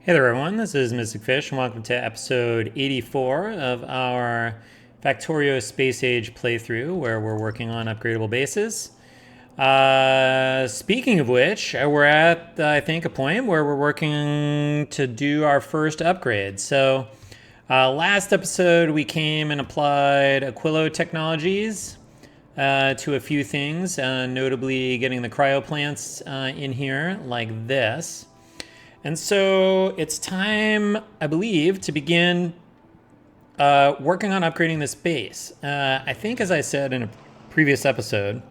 Hey there, everyone. This is Mystic Fish, and welcome to episode 84 of our Factorio Space Age playthrough, where we're working on upgradable bases. Speaking of which, we're at, I think, a point where we're working to do our first upgrade. So, last episode, we came and applied Aquilo technologies to a few things, notably getting the cryoplants in here like this. And so it's time, I believe, to begin working on upgrading this base. I think, as I said in a previous episode,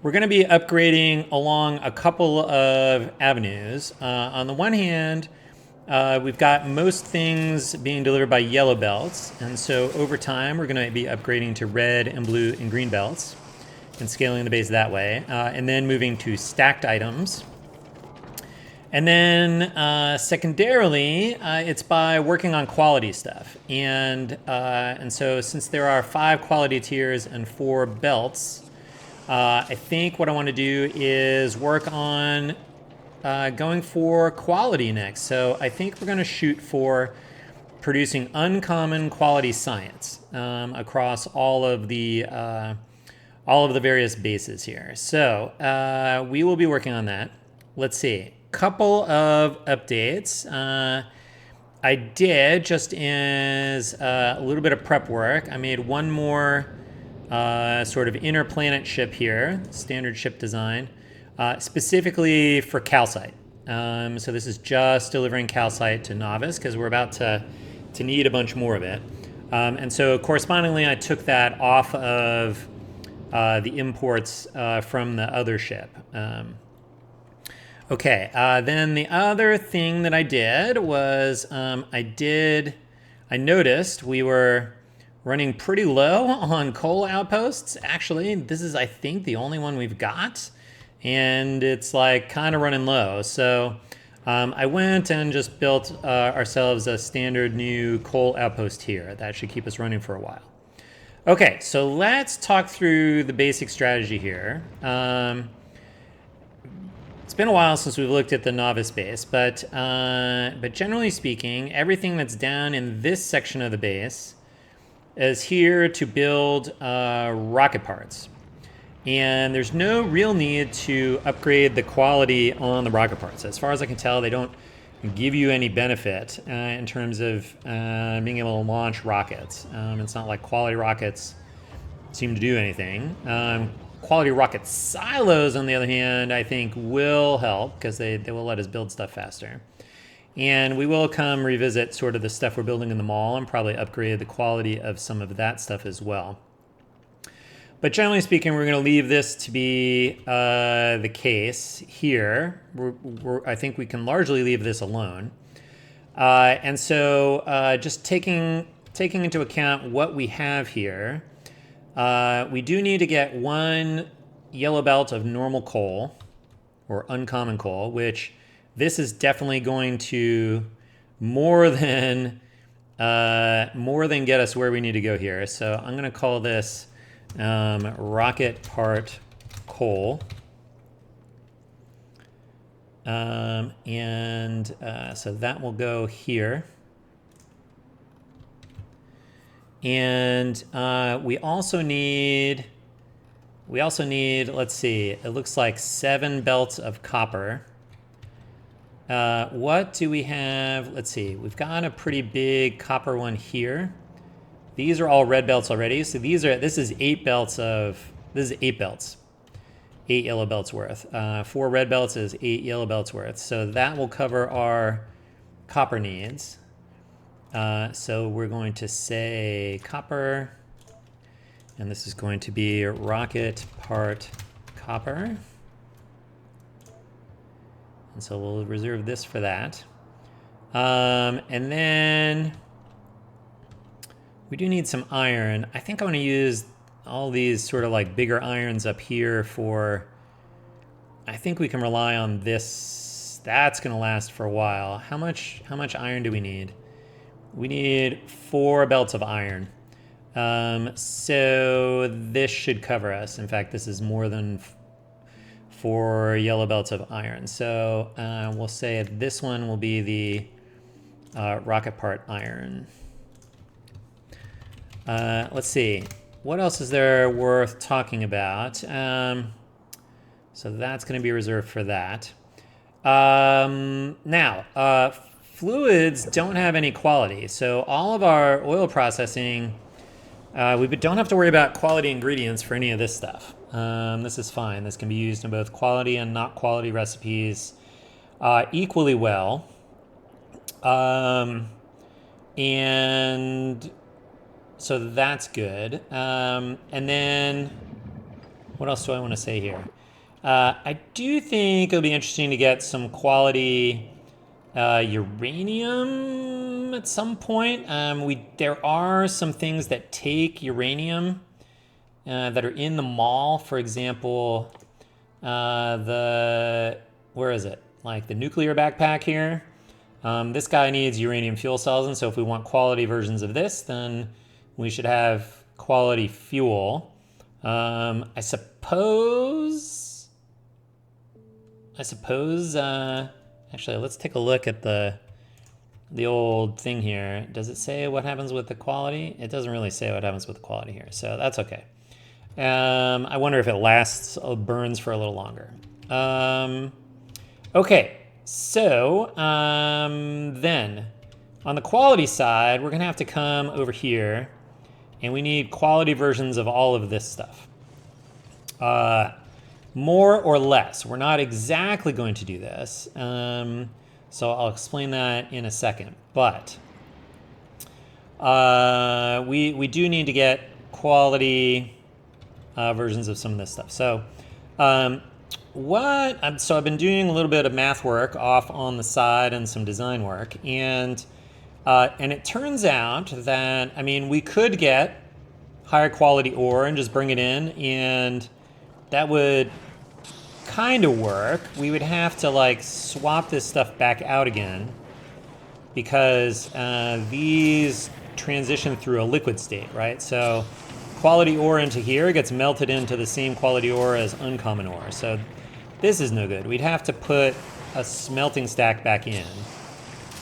we're going to be upgrading along a couple of avenues. On the one hand, we've got most things being delivered by yellow belts. And so over time, we're going to be upgrading to red and blue and green belts and scaling the base that way. And then moving to stacked items. And then secondarily, it's by working on quality stuff. And so since there are 5 quality tiers and 4 belts, I think what I want to do is work on going for quality next. So I think we're going to shoot for producing uncommon quality science across all of the various bases here. So we will be working on that. Let's see. Couple of updates. I did, just as a little bit of prep work, I made one more sort of inner planet ship here, standard ship design, specifically for calcite. So this is just delivering calcite to Nauvis because we're about to need a bunch more of it. And so correspondingly, I took that off of the imports from the other ship. Okay, then the other thing that I did was I noticed we were running pretty low on coal outposts. Actually, this is, I think, the only one we've got, and it's like kind of running low. So I went and just built ourselves a standard new coal outpost here. That should keep us running for a while. Okay, so let's talk through the basic strategy here. It's been a while since we've looked at the Nauvis base, but generally speaking, everything that's down in this section of the base is here to build rocket parts. And there's no real need to upgrade the quality on the rocket parts. As far as I can tell, they don't give you any benefit in terms of being able to launch rockets. It's not like quality rockets seem to do anything. Quality rocket silos, on the other hand, I think will help because they will let us build stuff faster. And we will come revisit sort of the stuff we're building in the mall and probably upgrade the quality of some of that stuff as well. But generally speaking, we're going to leave this to be the case here. I think we can largely leave this alone. And so just taking into account what we have here, we do need to get 1 yellow belt of normal coal, or uncommon coal, which this is definitely going to more than get us where we need to go here. So I'm going to call this rocket part coal. So that will go here. And we also need, let's see, it looks like 7 belts of copper. What do we have? Let's see, we've got a pretty big copper one here. These are all red belts already. So this is 8 belts. 8 yellow belts worth. 4 red belts is 8 yellow belts worth. So that will cover our copper needs. So we're going to say copper, and this is going to be rocket part copper. And so we'll reserve this for that. And then we do need some iron. I think I want to use all these sort of like bigger irons up here for, I think we can rely on this. That's going to last for a while. How much iron do we need? We need 4 belts of iron. So this should cover us. In fact, this is more than for yellow belts of iron. So we'll say this one will be the rocket part iron. Let's see. What else is there worth talking about? So that's going to be reserved for that. Now, fluids don't have any quality. So all of our oil processing, we don't have to worry about quality ingredients for any of this stuff. This is fine. This can be used in both quality and not quality recipes equally well. And so that's good. And then what else do I want to say here? I do think it'll be interesting to get some quality uranium at some point. There are some things that take uranium that are in the mall. For example, where is it? Like the nuclear backpack here. This guy needs uranium fuel cells, and so if we want quality versions of this, then we should have quality fuel. I suppose, actually, let's take a look at the old thing here. Does it say what happens with the quality? It doesn't really say what happens with the quality here, so that's okay. I wonder if it burns for a little longer. Okay, so then on the quality side, we're gonna have to come over here and we need quality versions of all of this stuff. More or less. We're not exactly going to do this. So I'll explain that in a second. But we do need to get quality versions of some of this stuff. So I've been doing a little bit of math work off on the side and some design work, and it turns out that, I mean, we could get higher quality ore and just bring it in, and that would kind of work. We would have to like swap this stuff back out again because these transition through a liquid state, right? So quality ore into here gets melted into the same quality ore as uncommon ore. So this is no good. We'd have to put a smelting stack back in.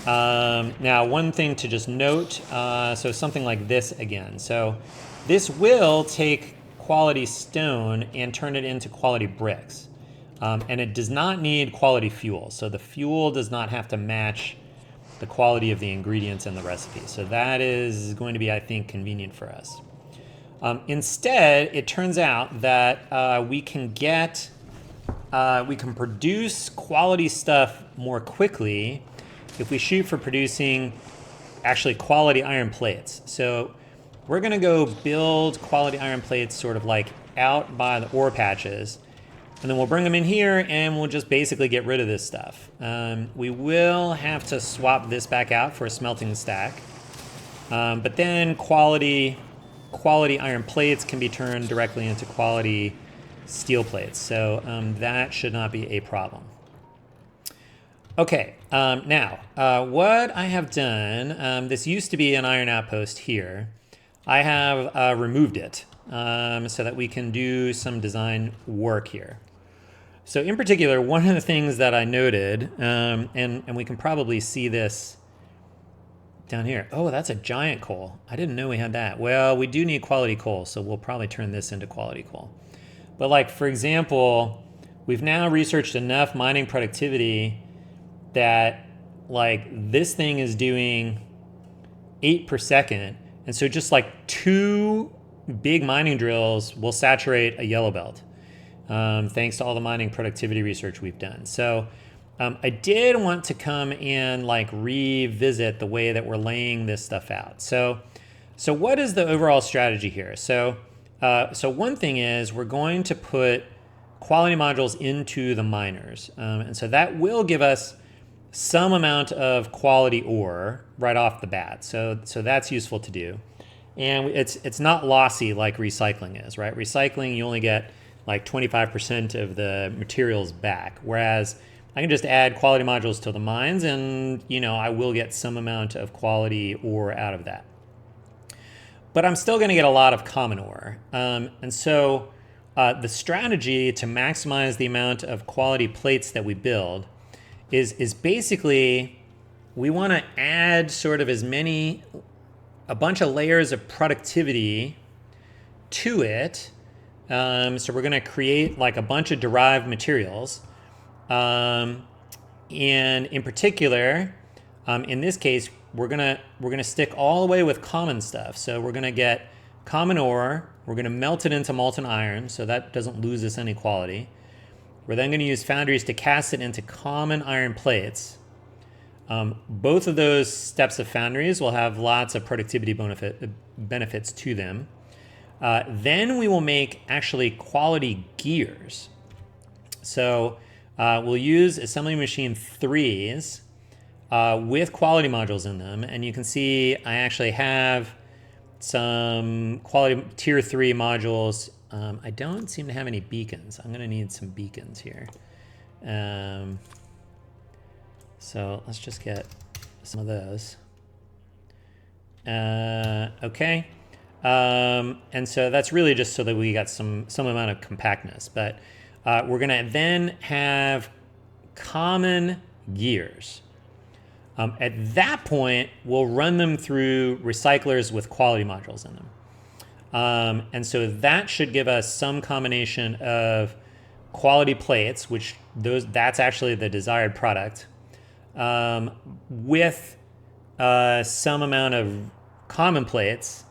Now, one thing to just note, so something like this again. So this will take quality stone and turn it into quality bricks. And it does not need quality fuel. So the fuel does not have to match the quality of the ingredients in the recipe. So that is going to be, I think, convenient for us. Instead, it turns out that we can produce quality stuff more quickly if we shoot for producing actually quality iron plates. So we're gonna go build quality iron plates sort of like out by the ore patches, and then we'll bring them in here and we'll just basically get rid of this stuff. We will have to swap this back out for a smelting stack, but then quality iron plates can be turned directly into quality steel plates. So that should not be a problem. Okay, now what I have done, this used to be an iron outpost here. I have removed it so that we can do some design work here. So in particular, one of the things that I noted, and we can probably see this down here. Oh, that's a giant coal. I didn't know we had that. Well, we do need quality coal, so we'll probably turn this into quality coal. But like, for example, we've now researched enough mining productivity that like this thing is doing 8 per second. And so just like 2 big mining drills will saturate a yellow belt, thanks to all the mining productivity research we've done. So I did want to come and like revisit the way that we're laying this stuff out. So what is the overall strategy here? So one thing is we're going to put quality modules into the miners. And so that will give us some amount of quality ore right off the bat. So that's useful to do. And it's not lossy like recycling is, right? Recycling, you only get like 25% of the materials back. Whereas I can just add quality modules to the mines and, you know, I will get some amount of quality ore out of that. But I'm still gonna get a lot of common ore. And so the strategy to maximize the amount of quality plates that we build is basically we want to add sort of a bunch of layers of productivity to it. So we're going to create like a bunch of derived materials. And in particular, in this case, we're gonna stick all the way with common stuff. So we're gonna get common ore. We're gonna melt it into molten iron, so that doesn't lose us any quality. We're then gonna use foundries to cast it into common iron plates. Both of those steps of foundries will have lots of productivity benefits to them. Then we will make actually quality gears. So we'll use assembly machine 3s with quality modules in them. And you can see I actually have some quality tier 3 modules. I don't seem to have any beacons. I'm going to need some beacons here. So let's just get some of those. Okay. And so that's really just so that we got some amount of compactness. But we're going to then have common gears. At that point, we'll run them through recyclers with quality modules in them. And so that should give us some combination of quality plates, which that's actually the desired product, with some amount of common plates,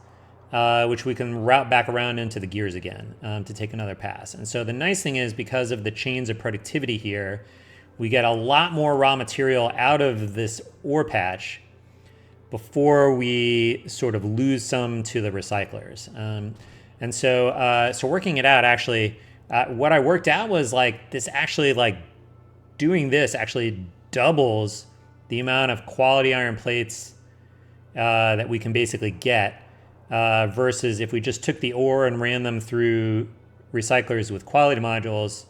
which we can route back around into the gears again to take another pass. And so the nice thing is, because of the chains of productivity here, we get a lot more raw material out of this ore patch before we sort of lose some to the recyclers. And so working it out, actually, what I worked out was like this actually, like doing this actually doubles the amount of quality iron plates that we can basically get versus if we just took the ore and ran them through recyclers with quality modules,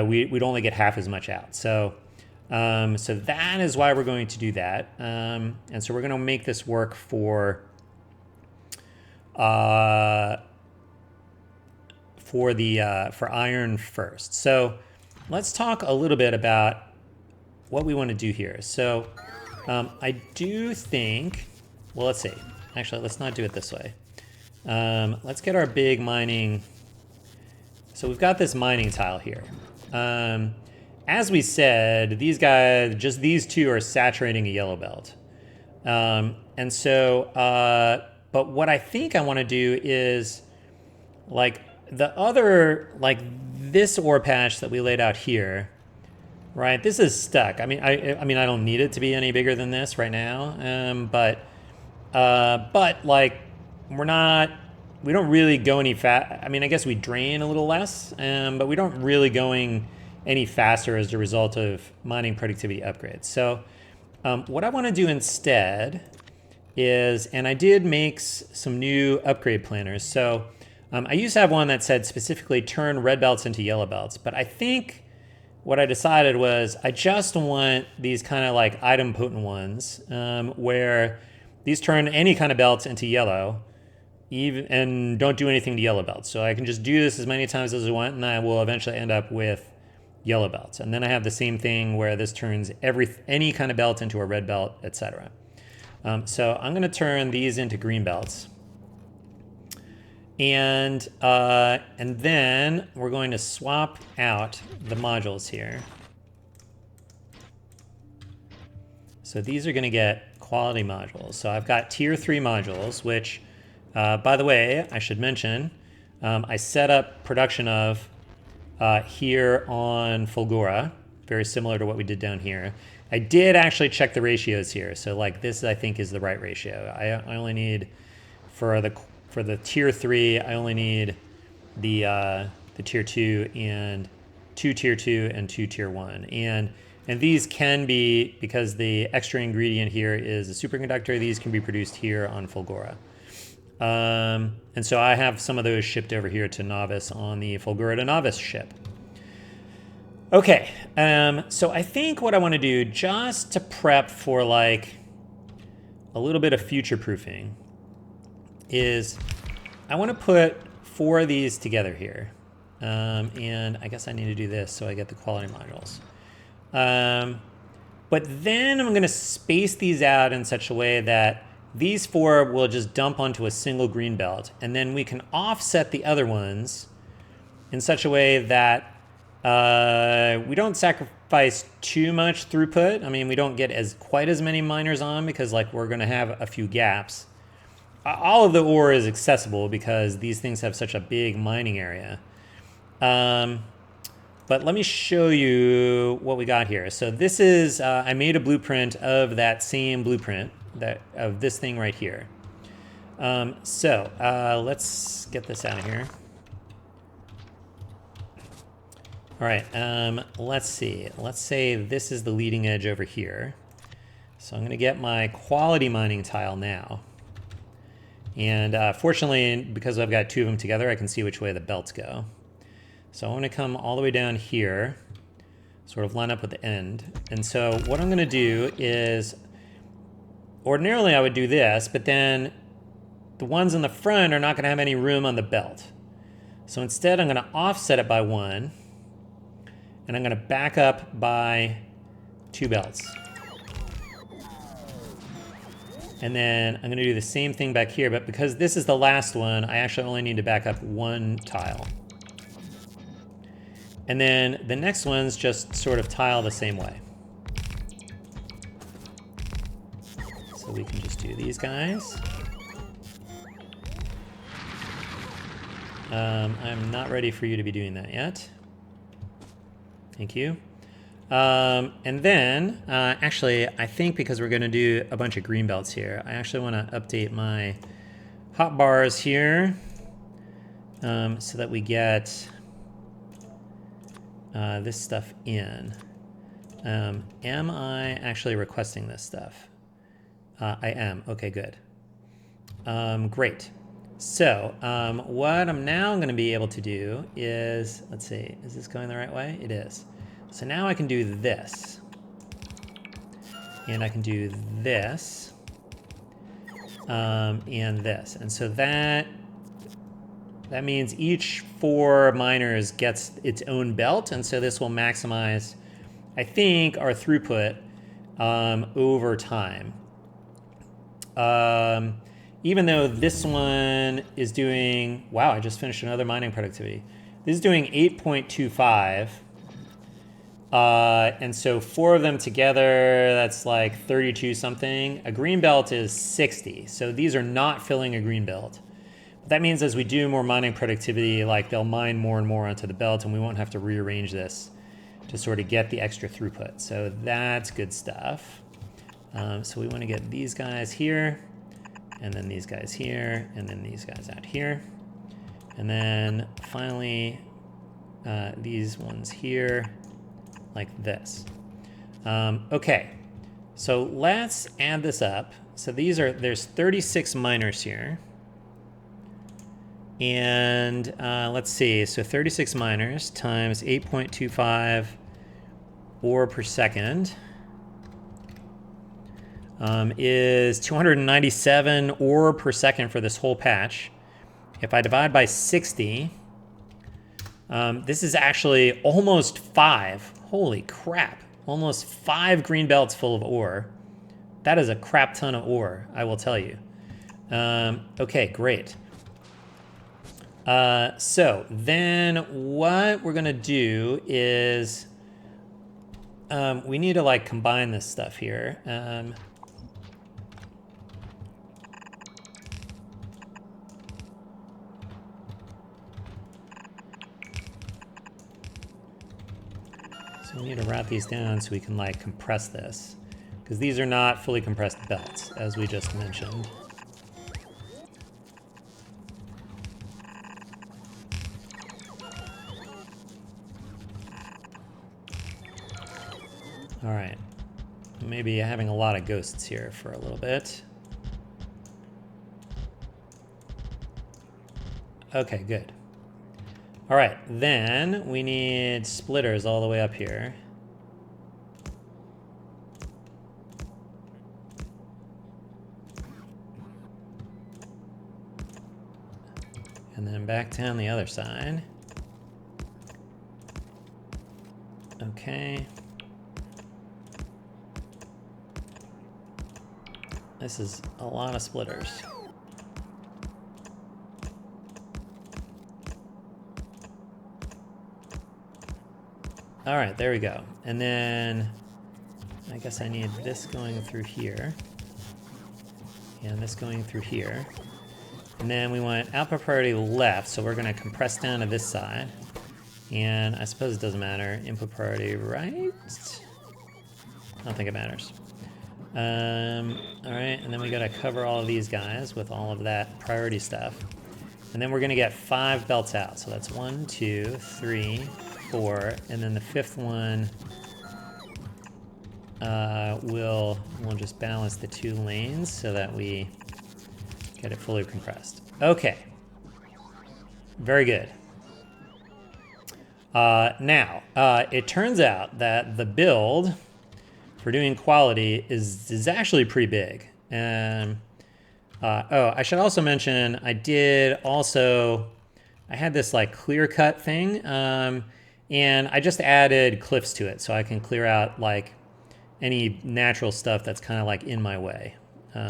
we'd only get half as much out. So that is why we're going to do that. And so we're going to make this work for iron first. So let's talk a little bit about what we want to do here. So I do think, well, let's see. Actually, let's not do it this way. Let's get our big mining. So we've got this mining tile here. As we said, these guys, just these two are saturating a yellow belt. And so, but what I think I want to do is like the other, like this ore patch that we laid out here, right? This is stuck. I mean, I don't need it to be any bigger than this right now. But like we don't really go any I mean, I guess we drain a little less, but we don't really going any faster as a result of mining productivity upgrades. So what I want to do instead is, and I did make some new upgrade planners. So I used to have one that said specifically turn red belts into yellow belts, but I think what I decided was I just want these kind of like item potent ones where these turn any kind of belts into yellow, and don't do anything to yellow belts. So I can just do this as many times as I want, and I will eventually end up with yellow belts. And then I have the same thing where this turns any kind of belt into a red belt, etc. So I'm going to turn these into green belts. And then we're going to swap out the modules here. So these are going to get quality modules. So I've got tier 3 modules, which, by the way, I should mention, I set up production of here on Fulgora, very similar to what we did down here. I did actually check the ratios here. So like this, I think, is the right ratio. I only need, for the tier 3, I only need the tier 2 and 2 tier 2 and 2 tier 1. And these can be, because the extra ingredient here is a superconductor, these can be produced here on Fulgora. And so I have some of those shipped over here to Nauvis on the Fulgora to Nauvis ship. Okay, so I think what I want to do, just to prep for like a little bit of future proofing, is I want to put 4 of these together here. And I guess I need to do this so I get the quality modules. But then I'm going to space these out in such a way that these 4 will just dump onto a single green belt. And then we can offset the other ones in such a way that we don't sacrifice too much throughput. I mean, we don't get quite as many miners on because like we're going to have a few gaps. All of the ore is accessible because these things have such a big mining area. But let me show you what we got here. So this is, I made a blueprint of that same blueprint of this thing right here. Let's get this out of here. All right, let's see. Let's say this is the leading edge over here. So I'm gonna get my quality mining tile now. And fortunately, because I've got 2 of them together, I can see which way the belts go. So I want to come all the way down here, sort of line up with the end. And so what I'm going to do is, ordinarily I would do this, but then the ones in the front are not going to have any room on the belt. So instead I'm going to offset it by 1, and I'm going to back up by 2 belts. And then I'm going to do the same thing back here, but because this is the last one, I actually only need to back up 1 tile. And then the next ones just sort of tile the same way. So we can just do these guys. I'm not ready for you to be doing that yet. Thank you. And then, actually, I think because we're going to do a bunch of green belts here, I actually want to update my hotbars here so that we get this stuff in. Am I actually requesting this stuff? I am. Okay, good. Great. So what I'm now going to be able to do is, let's see, is this going the right way? It is. So now I can do this. And I can do this. And this. And so that means each 4 miners gets its own belt, and so this will maximize, I think, our throughput over time. Even though this one is doing, wow, I just finished another mining productivity. This is doing 8.25. And so 4 of them together, that's like 32 something. A green belt is 60. So these are not filling a green belt. That means as we do more mining productivity, like they'll mine more and more onto the belt, and we won't have to rearrange this to sort of get the extra throughput. So that's good stuff. So we want to get these guys here, and then these guys here, and then these guys out here. And then finally, these ones here, like this. Okay, so let's add this up. So there's 36 miners here. And let's see, so 36 miners times 8.25 ore per second is 297 ore per second for this whole patch. If I divide by 60, this is actually almost 5. Holy crap, almost 5 green belts full of ore. That is a crap ton of ore, I will tell you. Okay, great. So then what we're gonna do is we need to like combine this stuff here. So we need to wrap these down so we can like compress this, because these are not fully compressed belts, as we just mentioned. All right, maybe having a lot of ghosts here for a little bit. Okay, good. All right, then we need splitters all the way up here. And then back down the other side. Okay. This is a lot of splitters. All right, there we go. And then I guess I need this going through here. And this going through here. And then we want output priority left, so we're gonna compress down to this side. And I suppose it doesn't matter. Input priority right? I don't think it matters. All right, and then we gotta cover all of these guys with all of that priority stuff. And then we're gonna get 5 belts out. So that's 1, 2, 3, 4, and then the 5th one we'll just balance the 2 lanes so that we get it fully compressed. Okay, very good. Now, it turns out that the build for doing quality is actually pretty big. And oh, I should also mention I had this like clear cut thing, and I just added cliffs to it so I can clear out like any natural stuff that's kind of like in my way.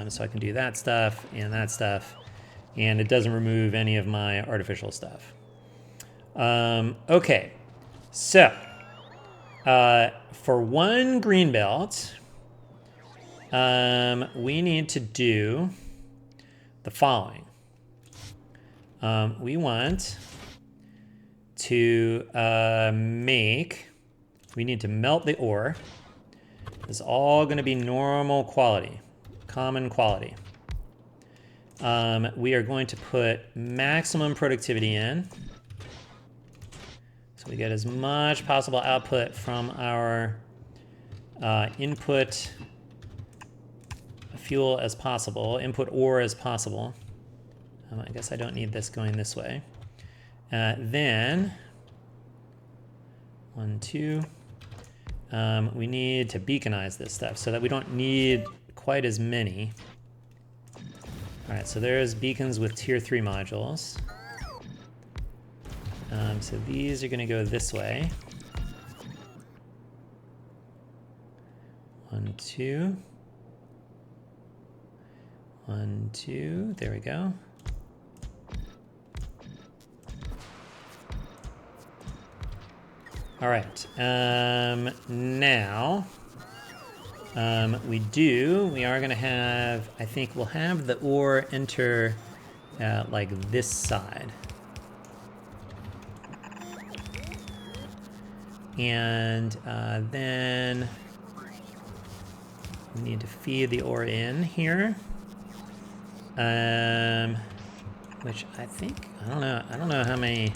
So I can do that stuff, and it doesn't remove any of my artificial stuff. Okay, so for 1 green belt, we need to do the following. We want to we need to melt the ore. It's all going to be normal quality, common quality. We are going to put maximum productivity in. So we get as much possible output from our input fuel as possible, input ore as possible. I guess I don't need this going this way. Then, 1, 2. We need to beaconize this stuff so that we don't need quite as many. All right, so there's beacons with tier 3 modules. So these are going to go this way. 1, 2. 1, 2. There we go. All right. Now, we are going to have, I think we'll have the ore enter like this side. And then we need to feed the ore in here. Which I think, I don't know how many, I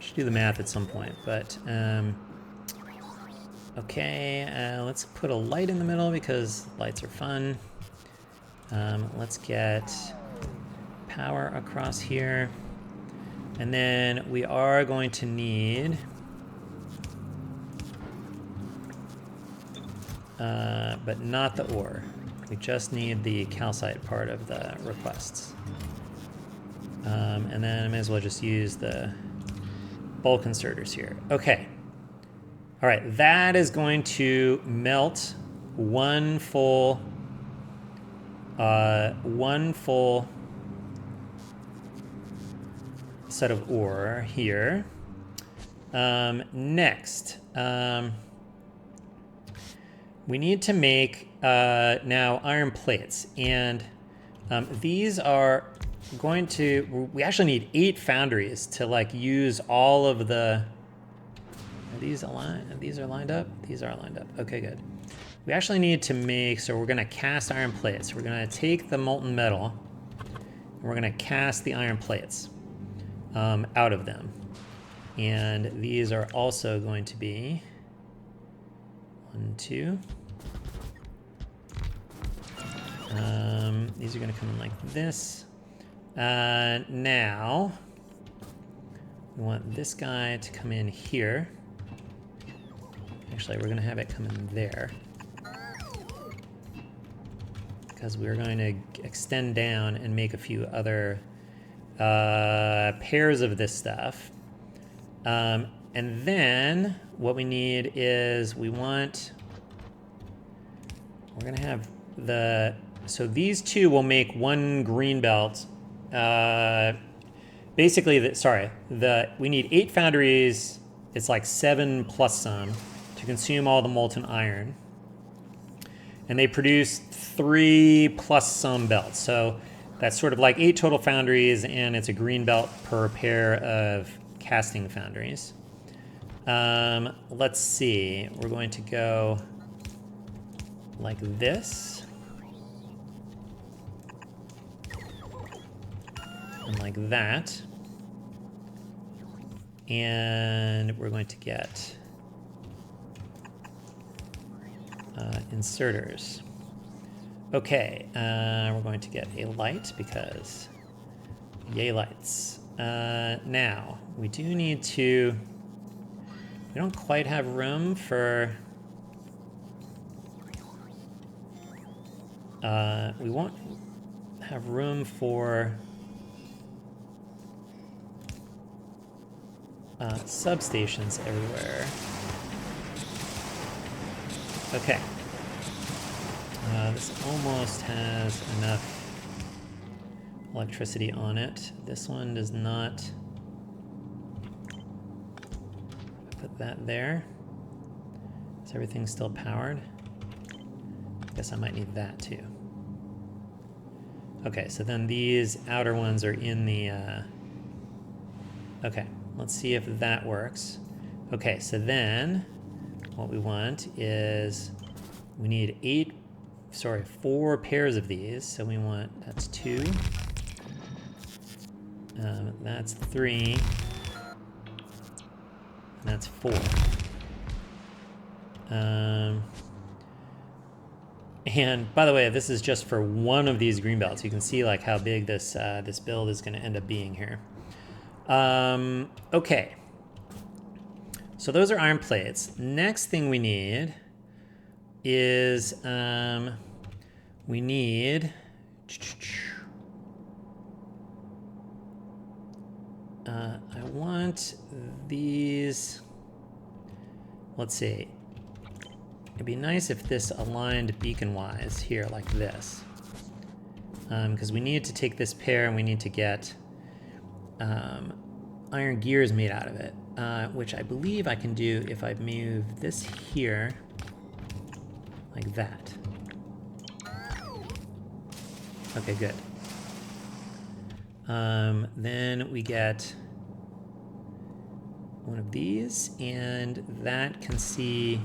should do the math at some point, but okay, let's put a light in the middle because lights are fun. Let's get power across here. And then we are going to need but not the ore. We just need the calcite part of the requests. And then I may as well just use the bulk inserters here. Okay. All right, that is going to melt one full set of ore here. Next, we need to make now iron plates, and these are going to, we actually need 8 foundries to like use all of the, are these aligned? These are lined up? These are lined up. Okay, good. We actually need to make, so we're gonna cast iron plates. We're gonna take the molten metal, and we're gonna cast the iron plates out of them. And these are also going to be 1, 2. These are gonna come in like this. Now, we want this guy to come in here. Actually, we're gonna have it come in there, because we're going to extend down and make a few other pairs of this stuff. And then what we need is we're gonna have so these two will make one green belt. Basically, we need 8 foundries. It's like 7 plus some to consume all the molten iron. And they produce 3 plus some belts. So that's sort of like 8 total foundries, and it's a green belt per pair of casting foundries. Let's see. We're going to go like this. And like that. And we're going to get inserters. Okay, we're going to get a light because yay lights. Now, we do need to, we don't quite have room for, we won't have room for substations everywhere. Okay. This almost has enough electricity on it. This one does not. Put that there. Is everything still powered? I guess I might need that too. Okay, so then these outer ones are in the... Okay, let's see if that works. Okay, so then what we want is we need 4 pairs of these. So we want, that's 2. That's 3. And that's 4. And by the way, this is just for one of these green belts. You can see like how big this this build is going to end up being here. Okay. So those are iron plates. Next thing we need is we need I want these. Let's see. It'd be nice if this aligned beacon-wise here like this, because we need to take this pair and we need to get iron gears made out of it, which I believe I can do if I move this here like that. Okay, good. Then we get one of these, and that can see,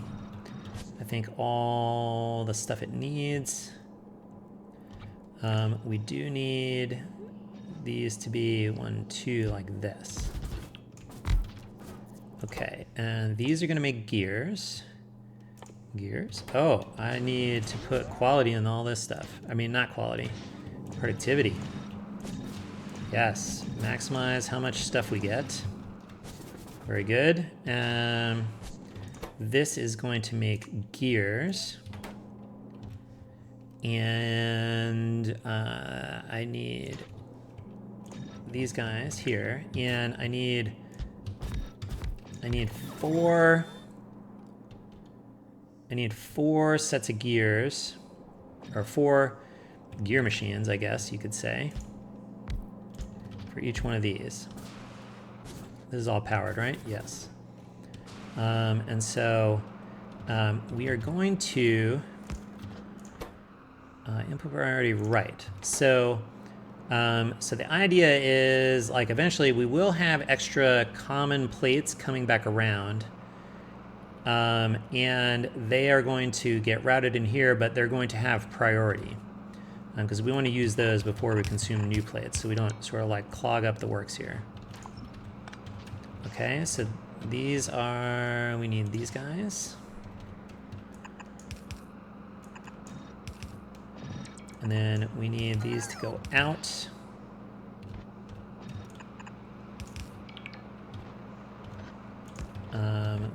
I think, all the stuff it needs. We do need these to be 1, 2 like this. Okay, and these are gonna make gears. Gears? Oh, I need to put quality in all this stuff. I mean, not quality, productivity. Yes, maximize how much stuff we get. Very good. This is going to make gears. And I need these guys here, and I need 4 sets of gears, or 4 gear machines, I guess you could say, for each one of these. This is all powered, right? Yes. And so we are going to input priority right. So the idea is, like, eventually we will have extra common plates coming back around, and they are going to get routed in here, but they're going to have priority because we want to use those before we consume new plates, so we don't sort of like clog up the works here. Okay, so these are, we need these guys. And then we need these to go out.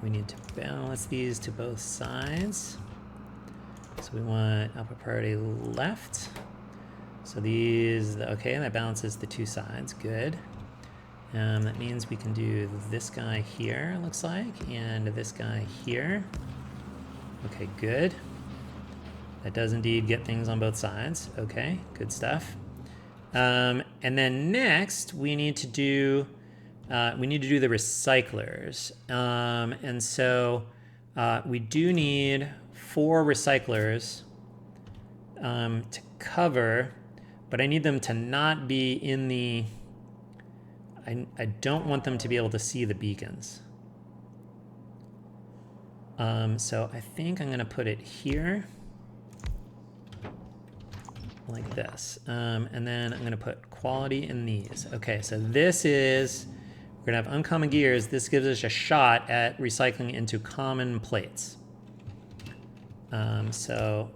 We need to balance these to both sides. So we want output priority left. So these, okay, that balances the 2 sides, good. That means we can do this guy here, looks like, and this guy here. Okay, good. That does indeed get things on both sides. Okay, good stuff. And then next we need to do the recyclers. And so we do need 4 recyclers to cover, but I need them to not be in the... I don't want them to be able to see the beacons. So I think I'm going to put it here. Like this. And then I'm going to put quality in these. Okay, so this is... We're going to have uncommon gears. This gives us a shot at recycling into common plates. So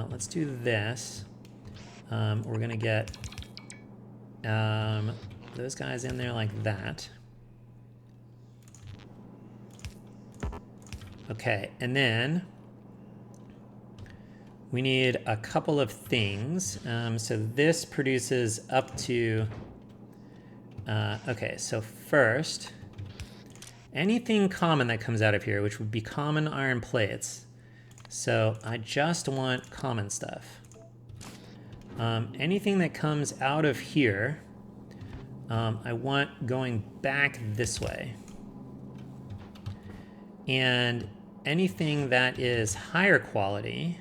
let's do this. We're going to get those guys in there like that. Okay, and then we need a couple of things. So this produces up to... okay, so first, anything common that comes out of here, which would be common iron plates. So I just want common stuff. Anything that comes out of here, I want going back this way. And anything that is higher quality,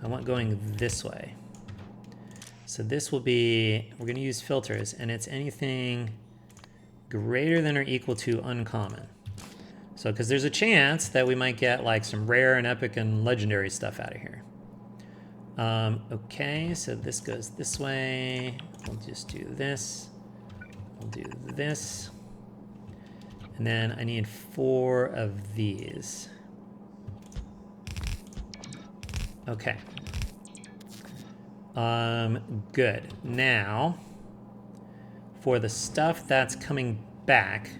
I want going this way. So this will be, we're going to use filters, and it's anything greater than or equal to uncommon. So, because there's a chance that we might get like some rare and epic and legendary stuff out of here. Okay, so this goes this way. We'll just do this. We'll do this. And then I need 4 of these. Okay. Good. Now, for the stuff that's coming back,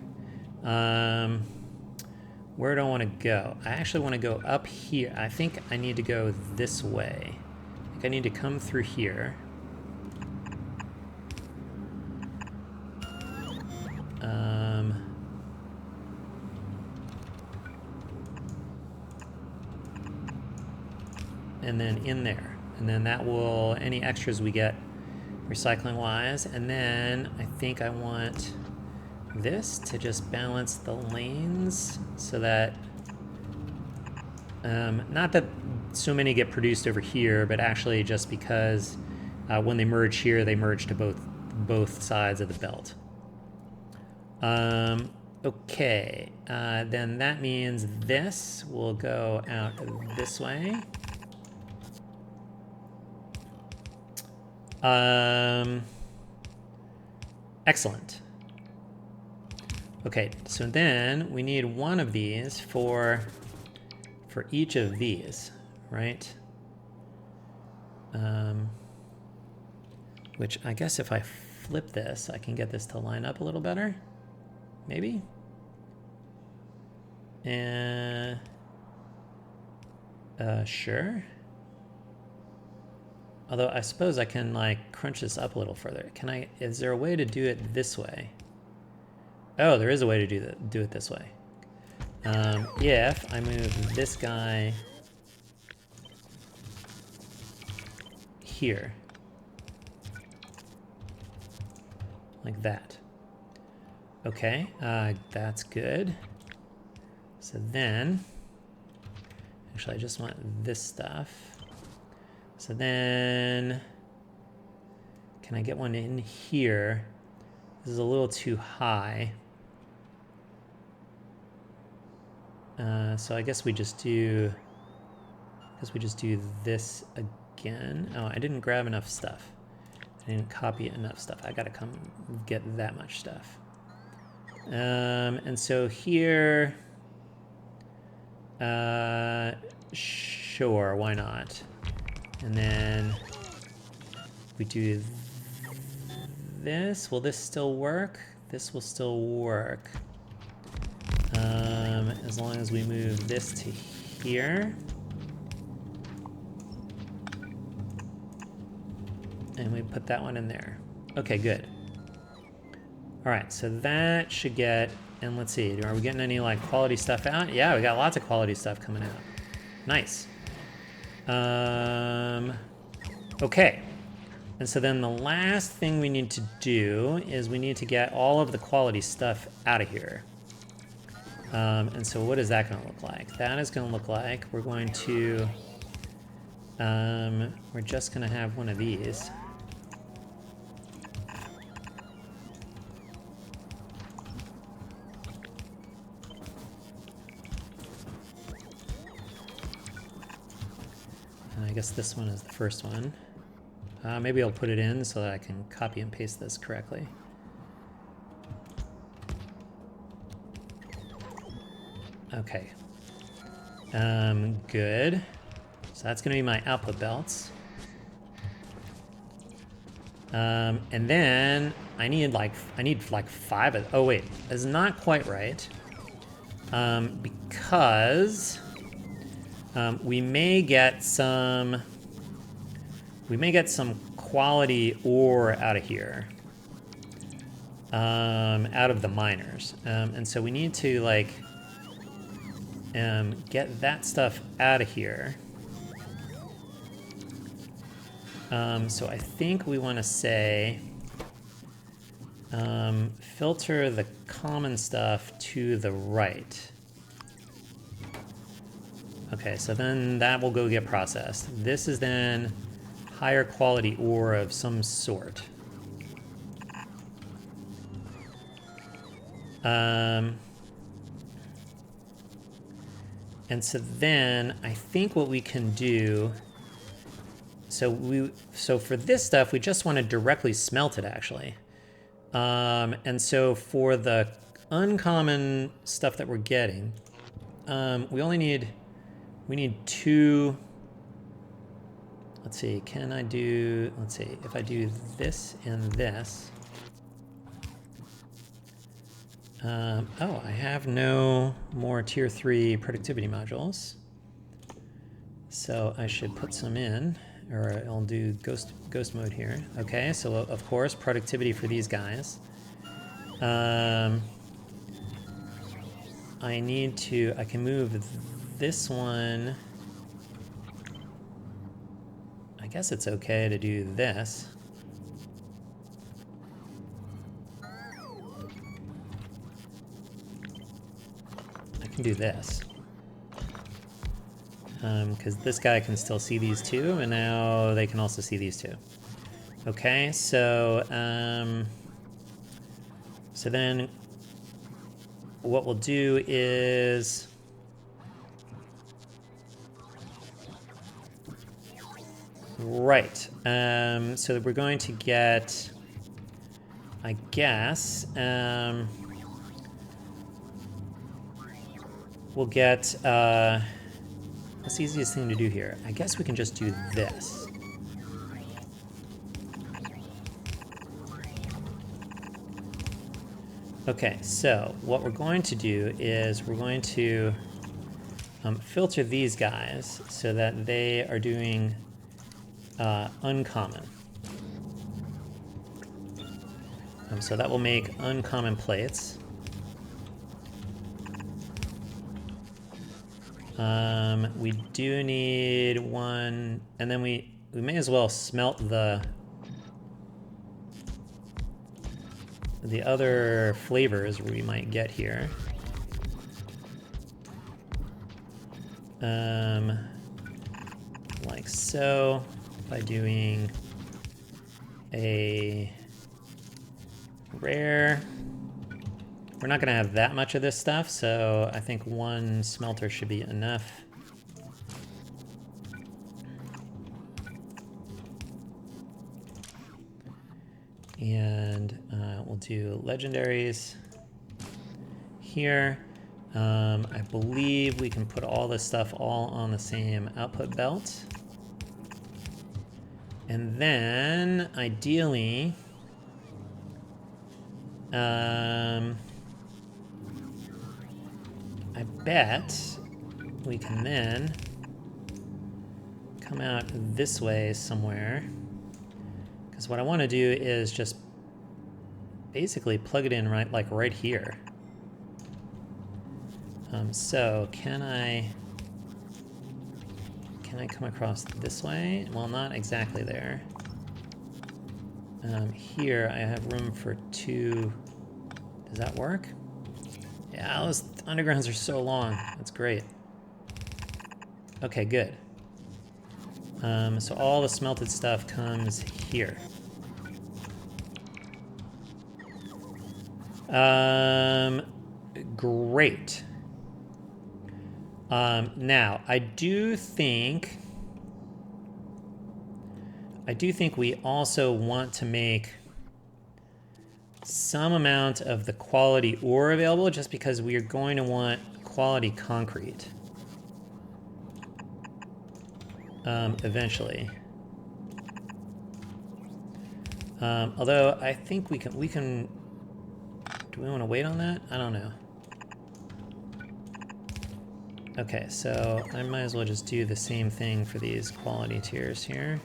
where do I want to go? I actually want to go up here. I think I need to go this way. I think I need to come through here. And then in there. And then that will, any extras we get recycling wise. And then I think I want this to just balance the lanes so that, not that so many get produced over here, but actually just because when they merge here, they merge to both sides of the belt. Okay, then that means this will go out this way. Excellent. Okay, so then we need one of these for each of these, right? Which I guess if I flip this, I can get this to line up a little better, maybe? And sure. Although I suppose I can like crunch this up a little further. Can I, is there a way to do it this way? Oh, there is a way to do it this way. If I move this guy here, like that. Okay, that's good. So then, actually I just want this stuff. So then, can I get one in here? This is a little too high. So I guess we just do this again. Oh, I didn't grab enough stuff. I didn't copy enough stuff. I gotta come get that much stuff. And so here, sure, why not? And then we do this. Will this still work? This will still work. As long as we move this to here. And we put that one in there. Okay, good. All right, so that should get, and let's see, are we getting any like quality stuff out? Yeah, we got lots of quality stuff coming out. Nice. Okay. And so then the last thing we need to do is we need to get all of the quality stuff out of here. And so what is that going to look like? That is going to look like we're going to, we're just going to have one of these. And I guess this one is the first one. Maybe I'll put it in so that I can copy and paste this correctly. Okay. Good. So that's going to be my output belts. And then I need like 5 of, oh wait, that's not quite right. Because we may get some quality ore out of here, out of the miners, and so we need to like get that stuff out of here. So I think we want to say filter the common stuff to the right. Okay, so then that will go get processed. This is then higher quality ore of some sort. And so then I think what we can do, so for this stuff we just want to directly smelt it actually. And so for the uncommon stuff that we're getting, we need 2. Let's see, let's see, if I do this and this. Oh, I have no more tier 3 productivity modules. So I should put some in, or I'll do ghost mode here. Okay, so of course, productivity for these guys. I can move this one. I guess it's okay to do this. I can do this. Because this guy can still see these two, and now they can also see these two. Okay, so then what we'll do is right. So we're going to get, I guess, we'll get, what's the easiest thing to do here? I guess we can just do this. Okay, so what we're going to do is we're going to filter these guys so that they are doing uncommon. So that will make uncommon plates. We do need one, and then we may as well smelt the other flavors we might get here. Like so, by doing a rare. We're not going to have that much of this stuff, so I think one smelter should be enough. And we'll do legendaries here. I believe we can put all this stuff all on the same output belt. And then, ideally, I bet we can then come out this way somewhere. Because what I want to do is just basically plug it in right here. So can I come across this way? Well, not exactly there. Here I have room for 2. Does that work? Yeah, those undergrounds are so long. That's great. Okay, good. So all the smelted stuff comes here. Great. Now, I do think we also want to make some amount of the quality ore available, just because we are going to want quality concrete eventually. Although I think we can. Do we want to wait on that? I don't know. Okay, so I might as well just do the same thing for these quality tiers here.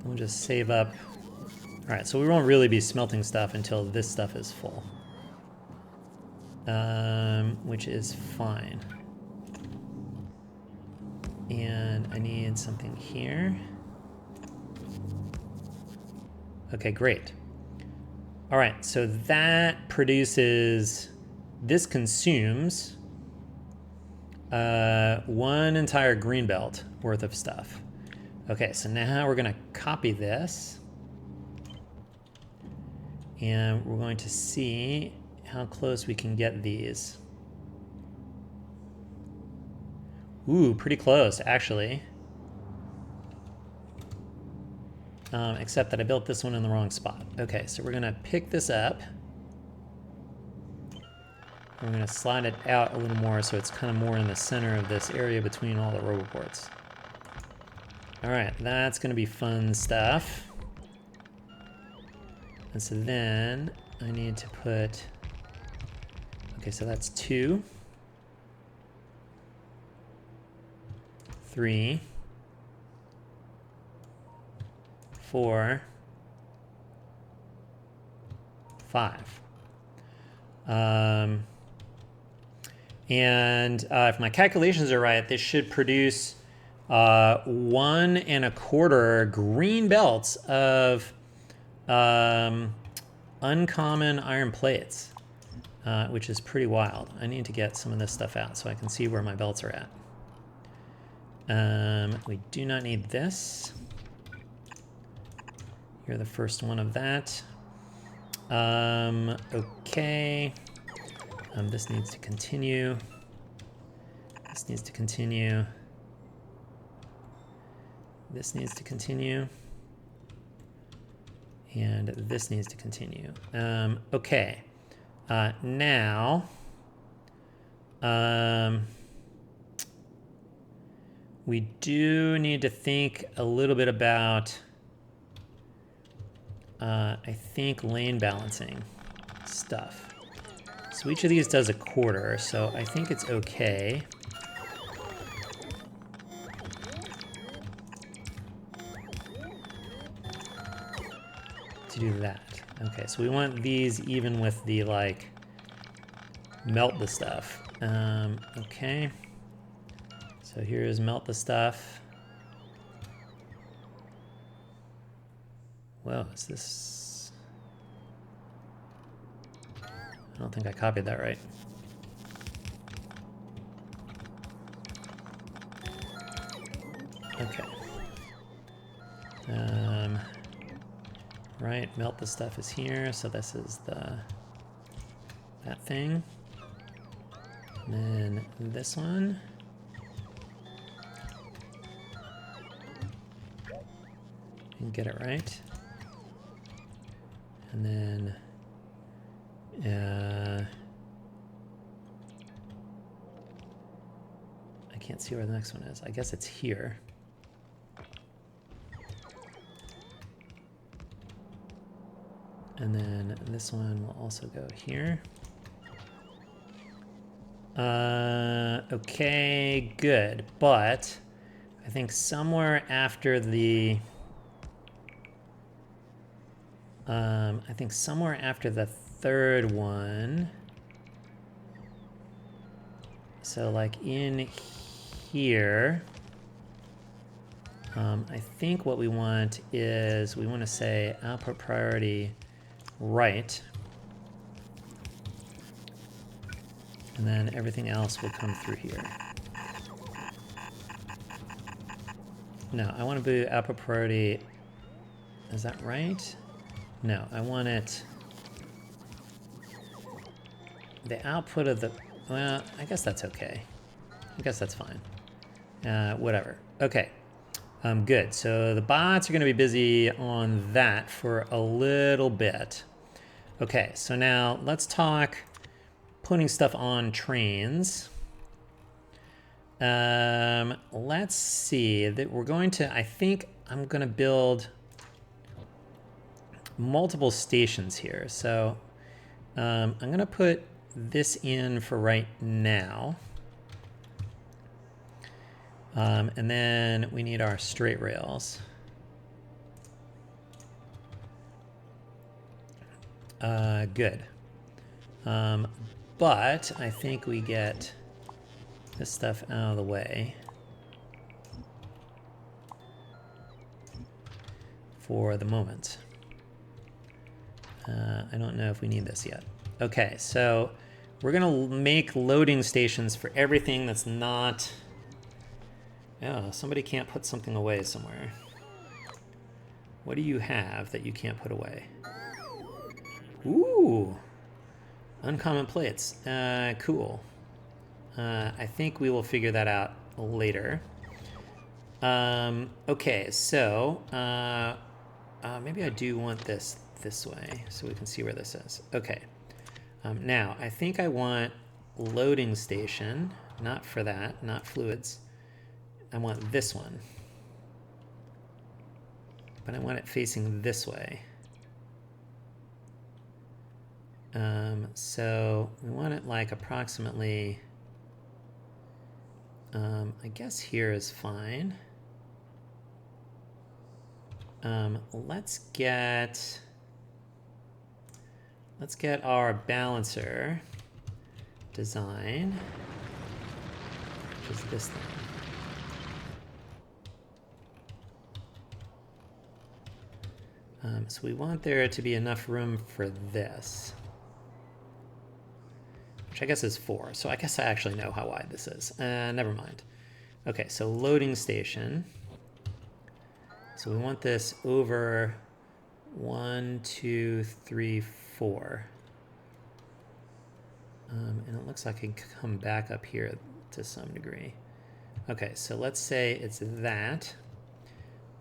We'll just save up. All right, so we won't really be smelting stuff until this stuff is full, which is fine. And I need something here. Okay, great. All right, so that produces, this consumes 1 entire green belt worth of stuff. Okay, so now we're gonna copy this, and we're going to see how close we can get these. Ooh, pretty close, actually. Except that I built this one in the wrong spot. Okay, so we're gonna pick this up. We're gonna slide it out a little more so it's kind of more in the center of this area between all the roboports. All right, that's gonna be fun stuff. And so then I need to put, okay, so that's 2, 3, 4, 5. And if my calculations are right, this should produce 1 1/4 green belts of uncommon iron plates, which is pretty wild. I need to get some of this stuff out so I can see where my belts are at. We do not need this. You're the first one of that. Okay. This needs to continue. This needs to continue. This needs to continue. And this needs to continue. Okay. Now, we do need to think a little bit about, I think, lane balancing stuff. So each of these does 1/4, so I think it's okay. To do that. Okay, so we want these even with the, like, melt the stuff. Okay. So here's melt the stuff. Whoa, is this... I don't think I copied that right. Okay. Right, melt the stuff is here, so this is that thing. And then this one. And get it right. And then I can't see where the next one is. I guess it's here. And then this one will also go here. Okay, good. But I think somewhere after the I think somewhere after the third one. So like in here, I think what we want is we want to say output priority right, and then everything else will come through here. No, I want to do output priority. Is that right? No, I want it. The output of the. Well, I guess that's okay. I guess that's fine. Whatever. Okay. Good. So the bots are going to be busy on that for a little bit. Okay. So now let's talk putting stuff on trains. Let's see that we're going to. I think I'm going to build multiple stations here. So I'm going to put this in for right now. And then we need our straight rails. Good. But I think we get this stuff out of the way for the moment. I don't know if we need this yet. Okay, so we're gonna make loading stations for everything that's not. Oh, somebody can't put something away somewhere. What do you have that you can't put away? Ooh, uncommon plates. Cool. I think we will figure that out later. Okay, so maybe I do want this way so we can see where this is. Okay. Now, I think I want loading station, not for that, not fluids. I want this one. But I want it facing this way. So we want it like approximately, I guess here is fine. Let's get our balancer design, which is this thing. So we want there to be enough room for this, which I guess is 4. So I guess I actually know how wide this is. Never mind. Okay, so loading station. So we want this over 1, 2, 3, 4. And it looks like it can come back up here to some degree. Okay, so let's say it's that.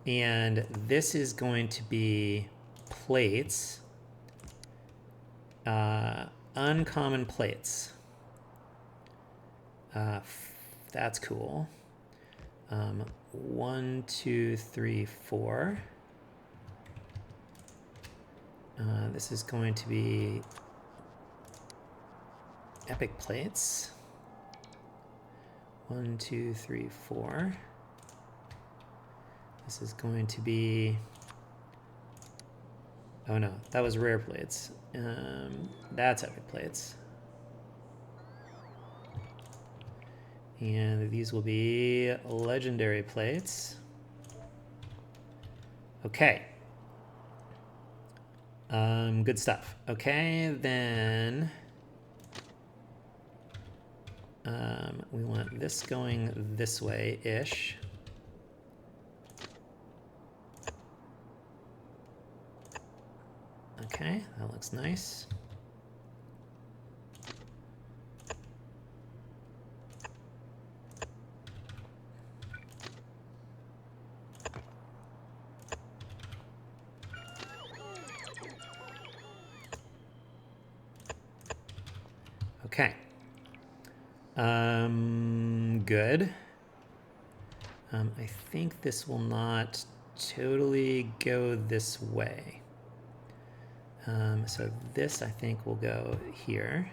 And this is going to be plates, uncommon plates. That's cool. 1, 2, 3, 4. This is going to be epic plates. 1, 2, 3, 4. This is going to be, oh no, that was rare plates. That's epic plates. And these will be legendary plates. Okay. Good stuff. Okay, then we want this going this way-ish. Okay, that looks nice. Okay. Good. I think this will not totally go this way. So this, I think, will go here.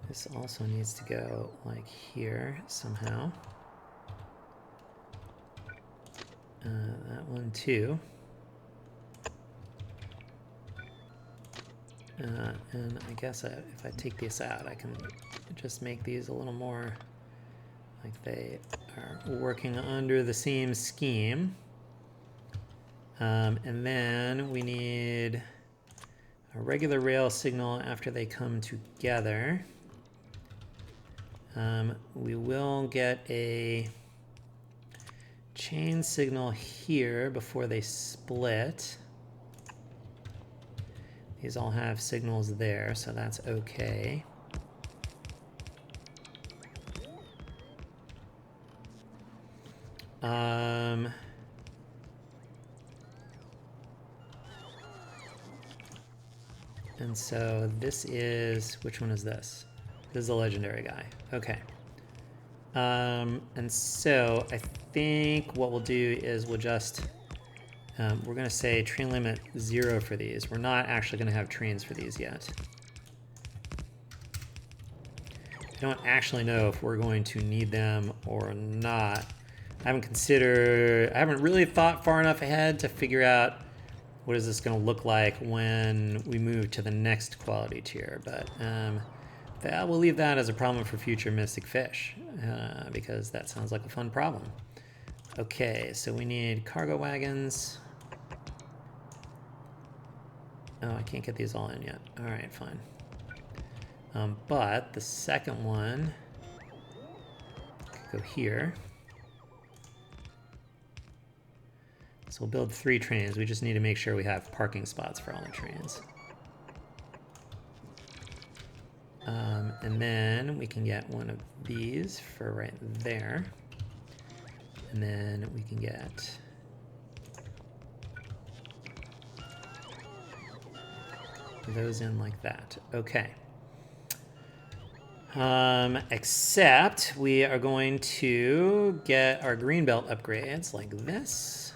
This also needs to go like here somehow. that one too. And I guess if I take this out, I can just make these a little more like they are working under the same scheme. And then we need a regular rail signal after they come together. We will get a chain signal here before they split. These all have signals there, so that's okay. And so this is, which one is this? This is the legendary guy. Okay. And so I think what we'll do is we'll just, we're going to say train limit 0 for these. We're not actually going to have trains for these yet. I don't actually know if we're going to need them or not. I haven't really thought far enough ahead to figure out what is this going to look like when we move to the next quality tier. But we'll leave that as a problem for future Mystic Fish, because that sounds like a fun problem. Okay, so we need cargo wagons. Oh, I can't get these all in yet. All right, fine. But the second one could go here. So we'll build 3 trains. We just need to make sure we have parking spots for all the trains. And then we can get one of these for right there. And then we can get those in like that. Okay. Except we are going to get our greenbelt upgrades like this.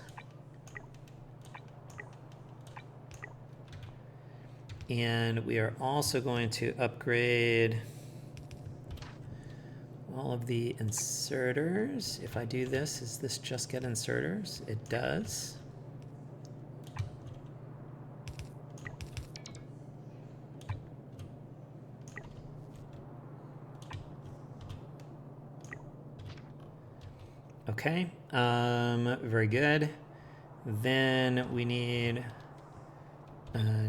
And we are also going to upgrade all of the inserters. If I do this, does this just get inserters? It does. Okay, very good. Then we need,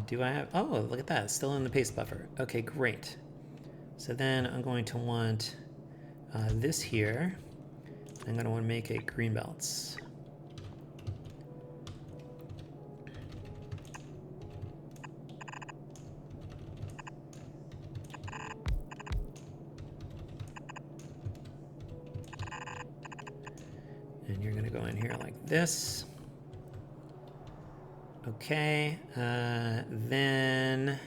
do I have, oh, look at that, it's still in the paste buffer. Okay, great. So then I'm going to want this here. I'm going to want to make it green belts. And you're going to go in here like this. Okay, then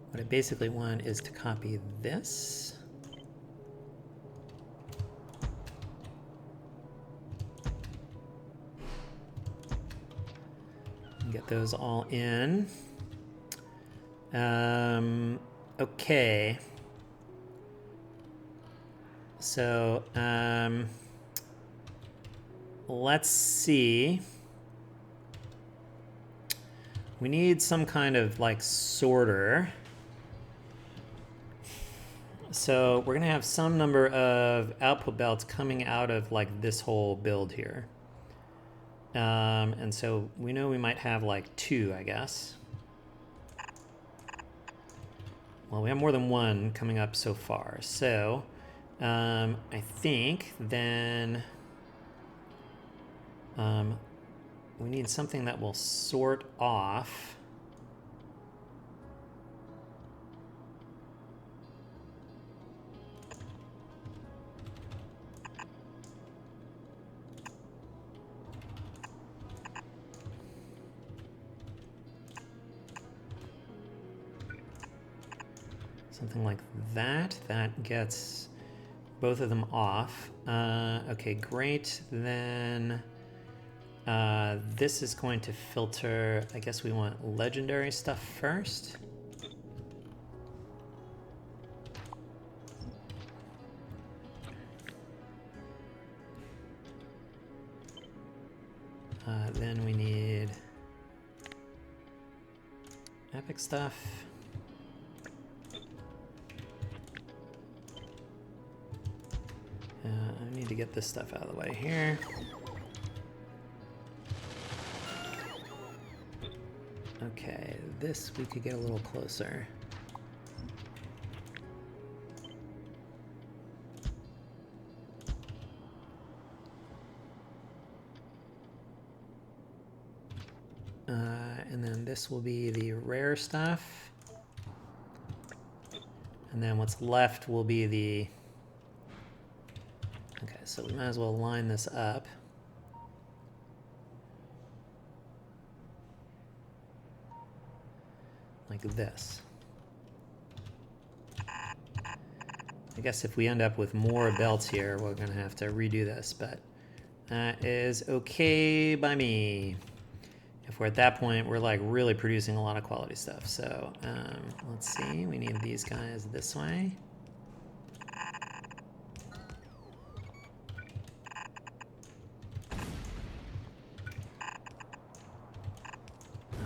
what I basically want is to copy this. And get those all in. Okay. So, let's see. We need some kind of like sorter. So we're gonna have some number of output belts coming out of like this whole build here. And so we know we might have like 2, I guess. Well, we have more than 1 coming up so far. So I think then we need something that will sort off something like that. That gets both of them off. Okay, great. Then this is going to filter, I guess we want legendary stuff first. Then we need epic stuff. I need to get this stuff out of the way here. Okay, this we could get a little closer. And then this will be the rare stuff. And then what's left will be the... Okay, so we might as well line this up. Like this. I guess if we end up with more belts here, we're going to have to redo this, but that is okay by me. If we're at that point, we're like really producing a lot of quality stuff. So let's see, we need these guys this way.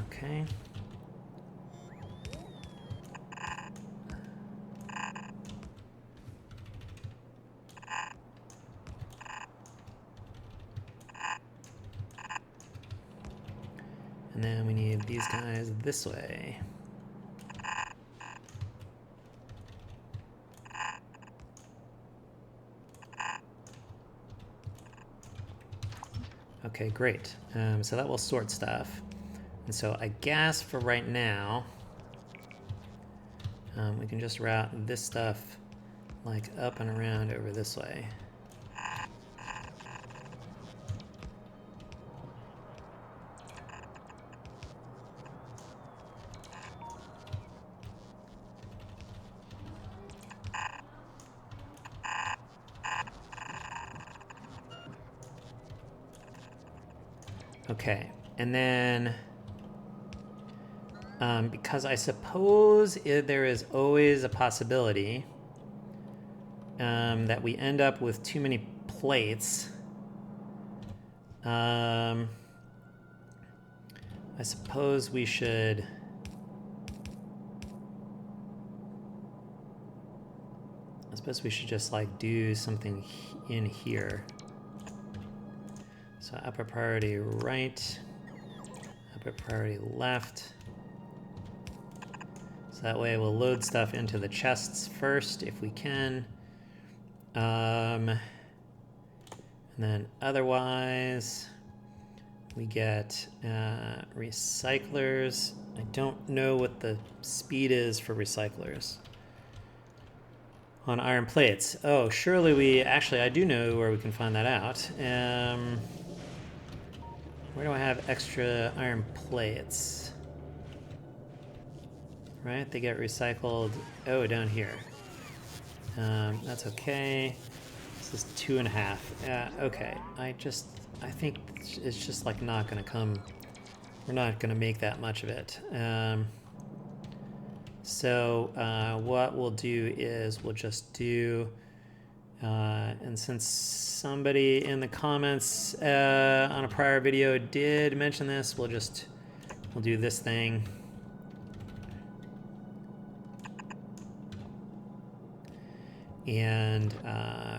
Okay. And then we need these guys this way. Okay, great. So that will sort stuff. And so I guess for right now, we can just route this stuff like up and around over this way. Okay, and then because I suppose there is always a possibility that we end up with too many plates. I suppose we should just like do something in here. So upper priority right, upper priority left. So that way we'll load stuff into the chests first if we can. And then otherwise we get recyclers. I don't know what the speed is for recyclers on iron plates. Oh, surely I do know where we can find that out. Where do I have extra iron plates? Right, they get recycled. Oh, down here. That's okay. This is 2.5. Okay, I think it's just like not gonna come. We're not gonna make that much of it. So what we'll do is we'll just do, and since somebody in the comments on a prior video did mention this, we'll do this thing. And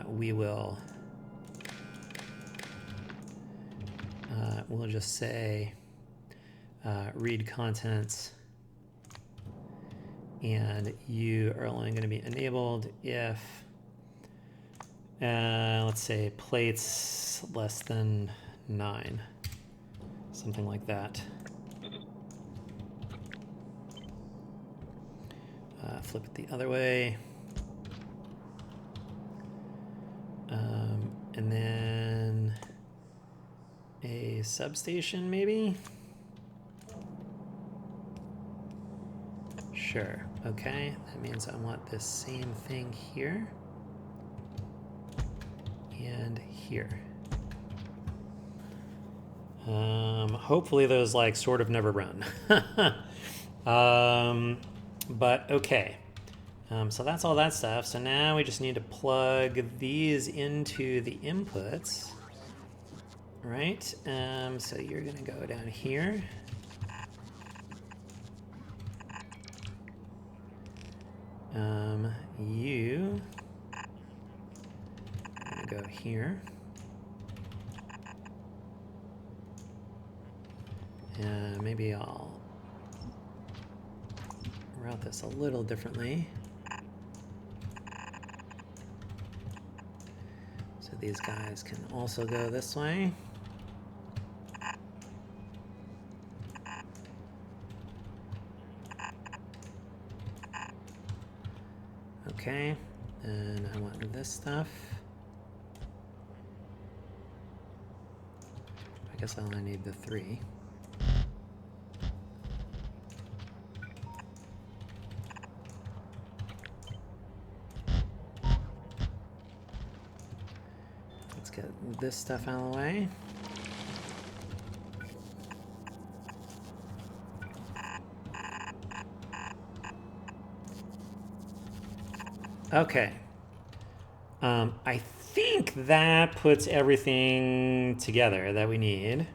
we'll just say read contents, and you are only going to be enabled if let's say plates less than 9, something like that. Flip it the other way. And then a substation, maybe? Sure, okay. That means I want this same thing here and here. Hopefully those like sort of never run. But okay. So that's all that stuff. So now we just need to plug these into the inputs. right? So you're gonna go down here. You gonna go here. Maybe I'll route this a little differently. So these guys can also go this way. Okay, and I want this stuff. I guess I only need the 3. Let's get this stuff out of the way. Okay. I think that puts everything together that we need.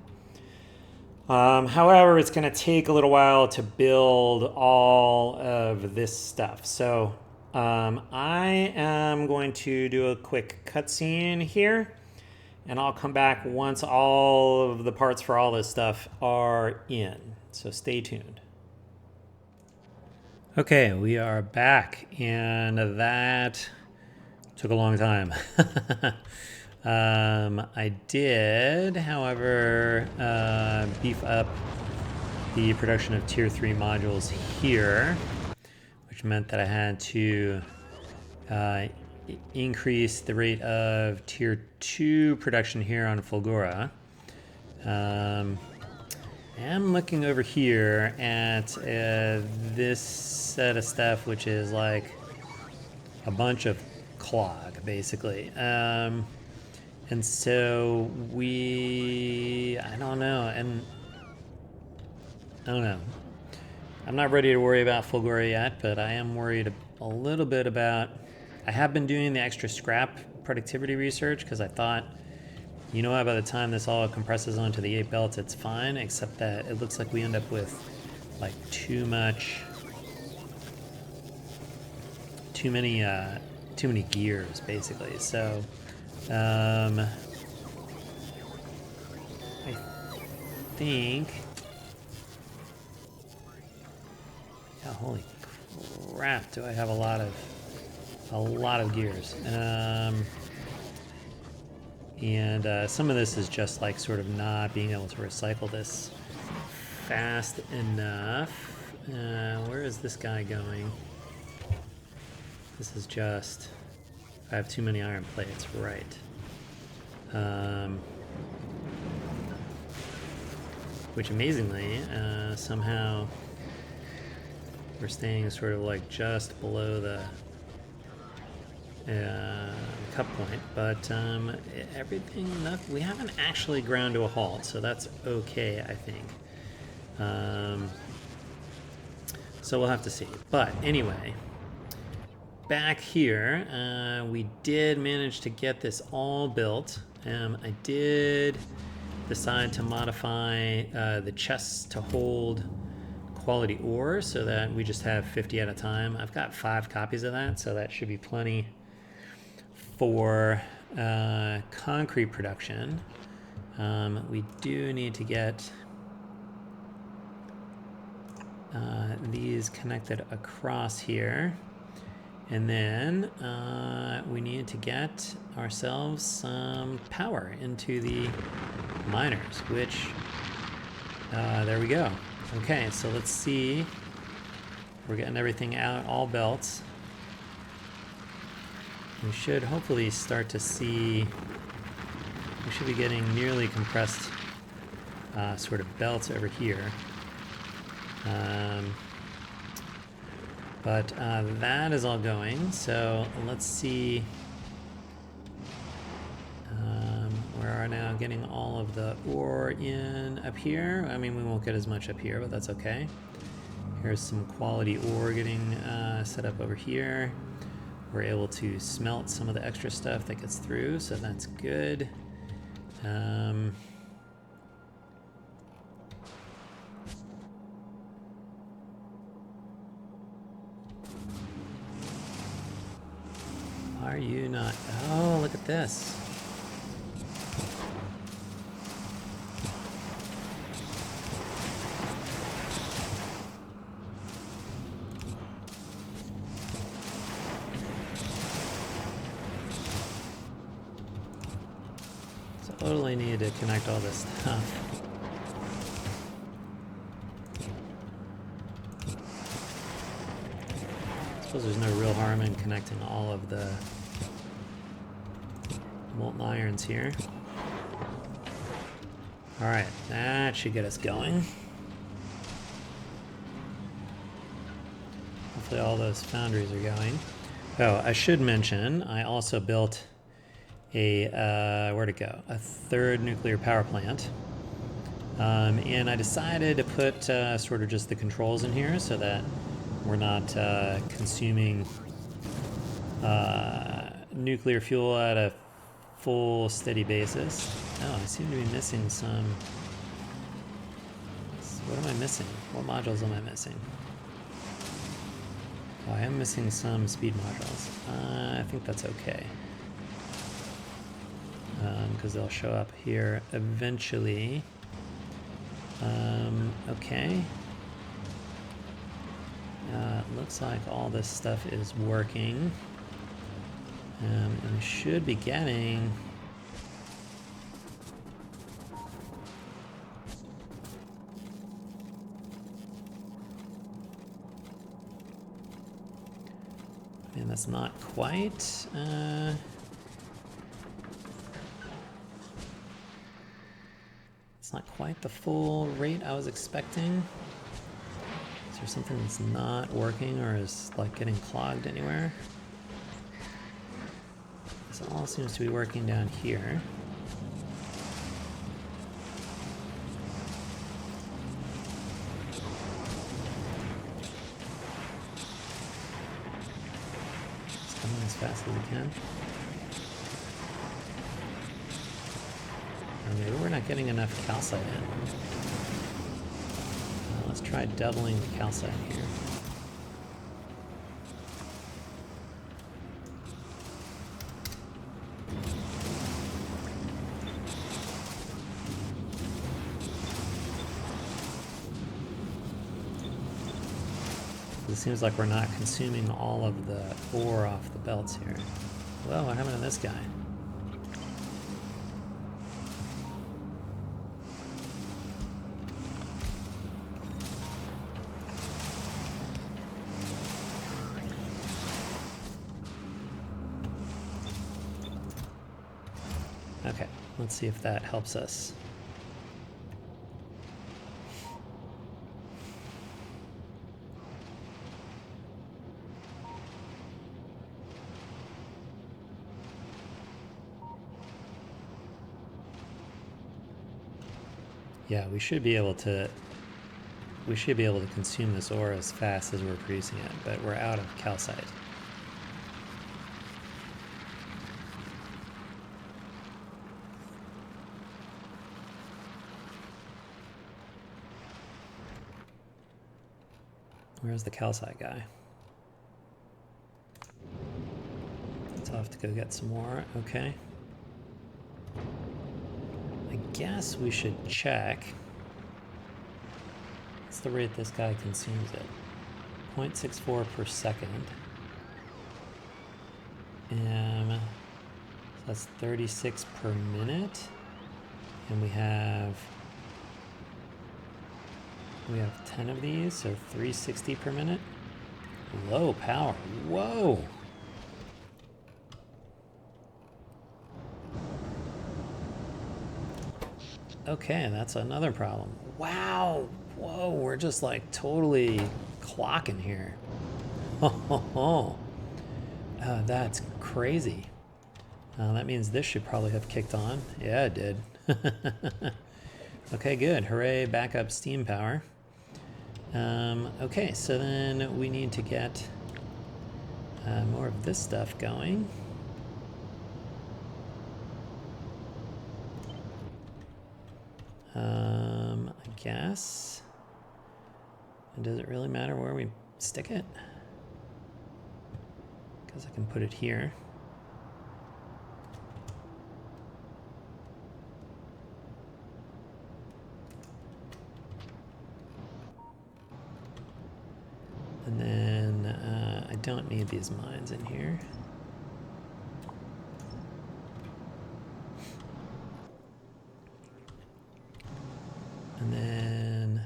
However, it's going to take a little while to build all of this stuff. So I am going to do a quick cutscene here, and I'll come back once all of the parts for all this stuff are in. So stay tuned. Okay, we are back, and that took a long time. I did, however, beef up the production of Tier 3 modules here, which meant that I had to increase the rate of Tier 2 production here on Fulgura. I'm looking over here at this set of stuff, which is like a bunch of clog, basically. And so I don't know. I'm not ready to worry about Fulgura yet, but I am worried a little bit about, I have been doing the extra scrap productivity research because I thought, you know what, by the time this all compresses onto the 8 belts, it's fine, except that it looks like we end up with like too many gears, basically. So I think, yeah, holy crap, do I have a lot of gears. And some of this is just like sort of not being able to recycle this fast enough. Where is this guy going? This is just, I have too many iron plates, right. Which amazingly, somehow we're staying sort of like just below the cup point, but we haven't actually ground to a halt, so that's okay, I think. So we'll have to see. But anyway, back here, we did manage to get this all built. I did decide to modify the chests to hold quality ore so that we just have 50 at a time. I've got 5 copies of that, so that should be plenty for concrete production. We do need to get these connected across here, and then we need to get ourselves some power into the miners, which there we go. Okay, so let's see, we're getting everything out, all belts. We should hopefully start to see, we should be getting nearly compressed sort of belts over here. But that is all going, so let's see. We are now getting all of the ore in up here. I mean, we won't get as much up here, but that's okay. Here's some quality ore getting set up over here. We're able to smelt some of the extra stuff that gets through, so that's good. Why are you not? Oh, look at this. Totally need to connect all this stuff. I suppose there's no real harm in connecting all of the molten irons here. Alright, that should get us going. Hopefully all those foundries are going. Oh, I should mention, I also built a, where'd it go? A third nuclear power plant. And I decided to put sort of just the controls in here so that we're not consuming nuclear fuel at a full steady basis. Oh, I seem to be missing some. What am I missing? What modules am I missing? Oh, I am missing some speed modules. I think that's okay. Because they'll show up here eventually. Okay. Looks like all this stuff is working. And we should be getting... I mean, that's not quite... it's not quite the full rate I was expecting. Is there something that's not working or is like getting clogged anywhere? This all seems to be working down here. It's coming as fast as it can. Or maybe we're not getting enough calcite in. Let's try doubling the calcite here. It seems like we're not consuming all of the ore off the belts here. Well, what happened to this guy? Okay, let's see if that helps us. Yeah, we should be able to consume this ore as fast as we're producing it, but we're out of calcite. Where's the calcite guy? So I'll have to go get some more. Okay. I guess we should check. What's the rate this guy consumes it? 0.64 per second. So that's 36 per minute. And we have 10 of these, so 360 per minute. Low power. Whoa! Okay, that's another problem. Wow! Whoa, we're just like totally clocking here. Oh, that's crazy. That means this should probably have kicked on. Yeah, it did. Okay, good. Hooray, backup steam power. Okay, so then we need to get more of this stuff going. I guess. And does it really matter where we stick it? Because I can put it here. don't need these mines in here. And then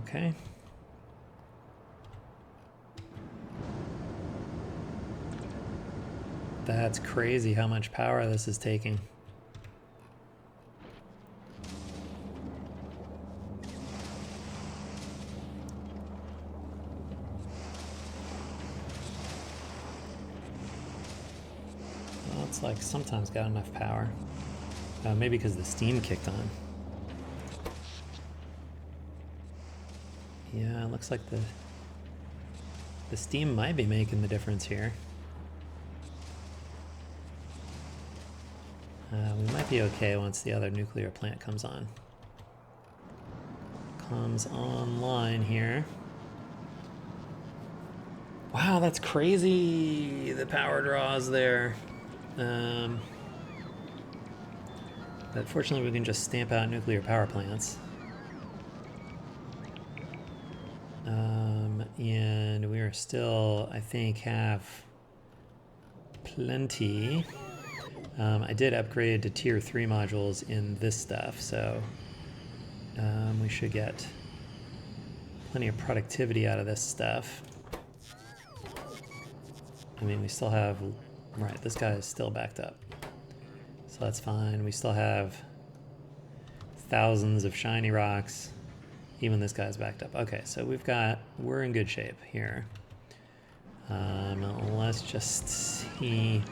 okay. That's crazy how much power this is taking. Well, it's like sometimes got enough power. Maybe because the steam kicked on. Yeah, it looks like the steam might be making the difference here. We might be okay once the other nuclear plant comes online here. Wow, that's crazy, the power draws there. But fortunately we can just stamp out nuclear power plants. And we are still, I think, have plenty. I did upgrade to tier 3 modules in this stuff, so we should get plenty of productivity out of this stuff. I mean, we still have, right, this guy is still backed up, so that's fine. We still have thousands of shiny rocks. Even this guy's backed up. Okay, so we're in good shape here. Let's just see.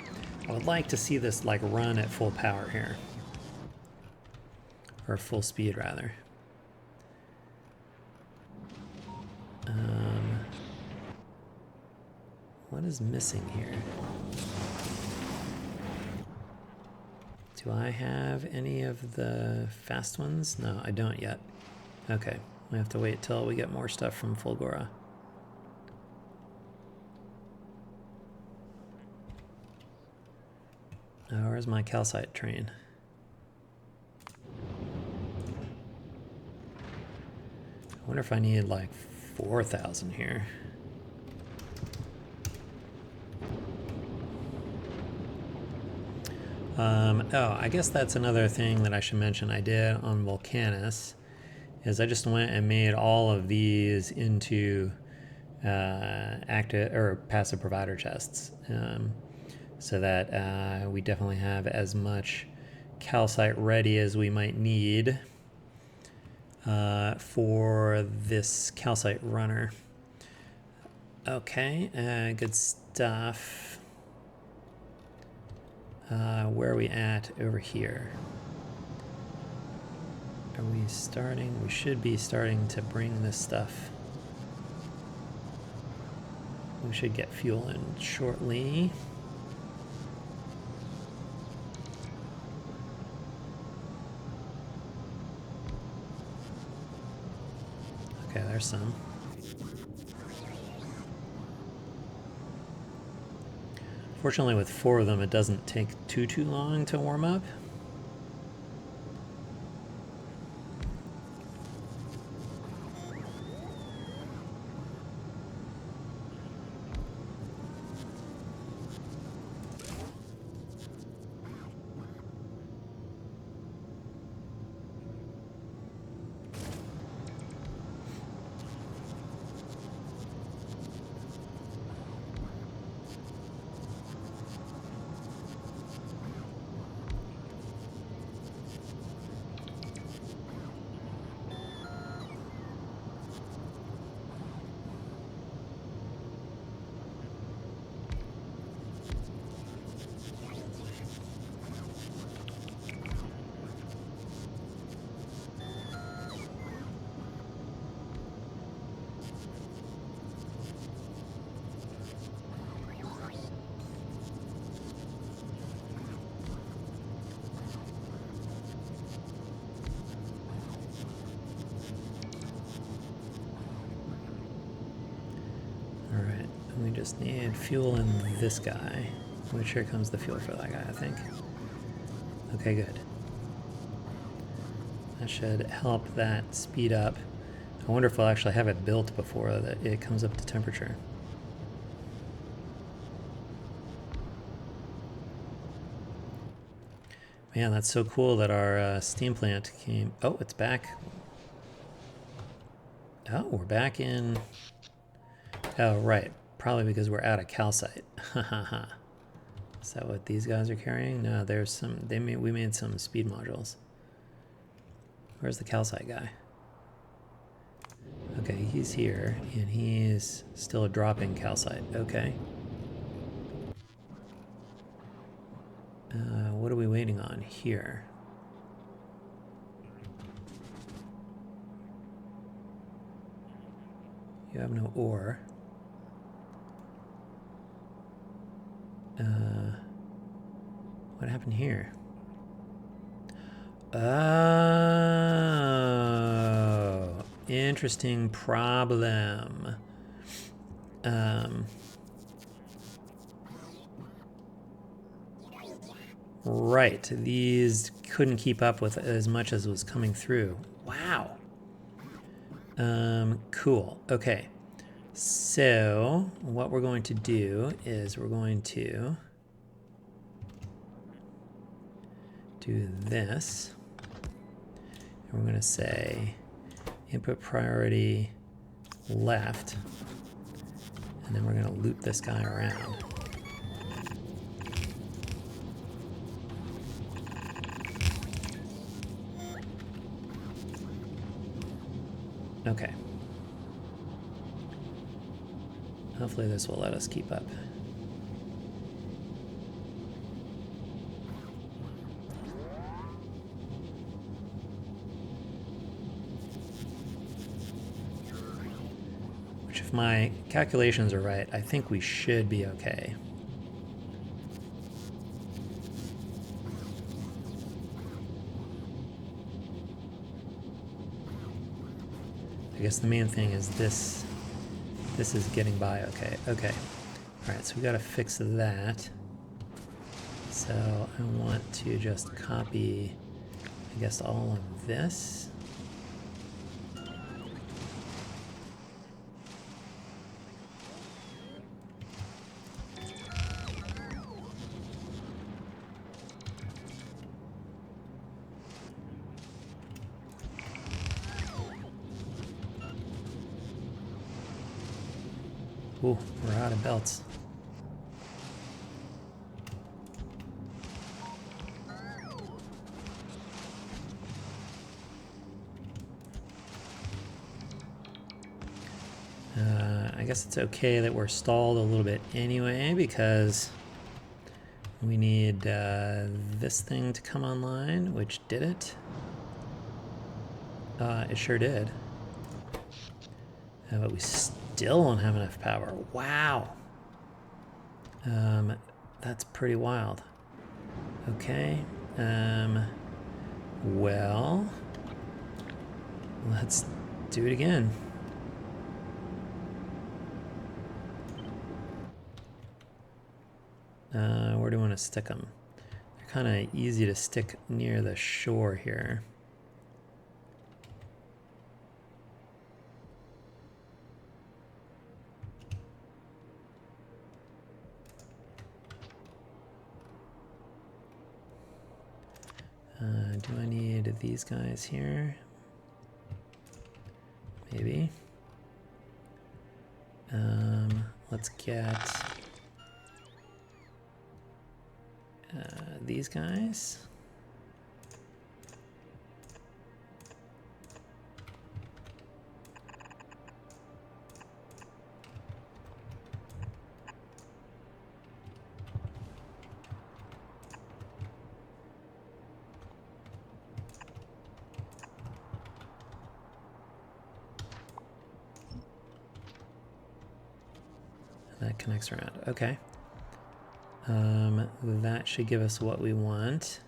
I would like to see this like run at full power here. Or full speed rather. What is missing here? Do I have any of the fast ones? No, I don't yet. Okay, we have to wait till we get more stuff from Fulgora. Oh, where's my calcite train? I wonder if I need like 4,000 here. Oh, I guess that's another thing that I should mention I did on Volcanus, is I just went and made all of these into active or passive provider chests, so that we definitely have as much calcite ready as we might need for this calcite runner. Okay, good stuff. Where are we at over here? Are we starting? We should be starting to bring this stuff. We should get fuel in shortly. Okay, there's some. Fortunately, with 4 of them, it doesn't take too long to warm up. just need fuel in this guy. Which here comes the fuel for that guy, I think. Okay, good. That should help that speed up. I wonder if I'll actually have it built before that it comes up to temperature. Man, that's so cool that our steam plant came... Oh, it's back. Oh, we're back in... Oh, right. Probably because we're out of calcite. Hahaha. Is that what these guys are carrying? No, there's some... we made some speed modules. Where's the calcite guy? Okay, he's here, and he's still dropping calcite. Okay. What are we waiting on here? You have no ore. What happened here? Oh, interesting problem. Right, these couldn't keep up with as much as was coming through. Wow. Cool. Okay. So what we're going to do is we're going to do this. And we're going to say input priority left. And then we're going to loop this guy around. Okay. Hopefully this will let us keep up. Which, if my calculations are right, I think we should be okay. I guess the main thing is this is getting by okay. Okay. Alright, so we gotta fix that. So I want to just copy, I guess, all of this. Ooh, we're out of belts. I guess it's okay that we're stalled a little bit anyway, because we need this thing to come online, which did it. It sure did. But we still don't have enough power. Wow. That's pretty wild. Okay. Well, let's do it again. Where do we want to stick them? They're kind of easy to stick near the shore here. Do I need these guys here? Maybe. Let's get these guys. That connects around. Okay. That should give us what we want.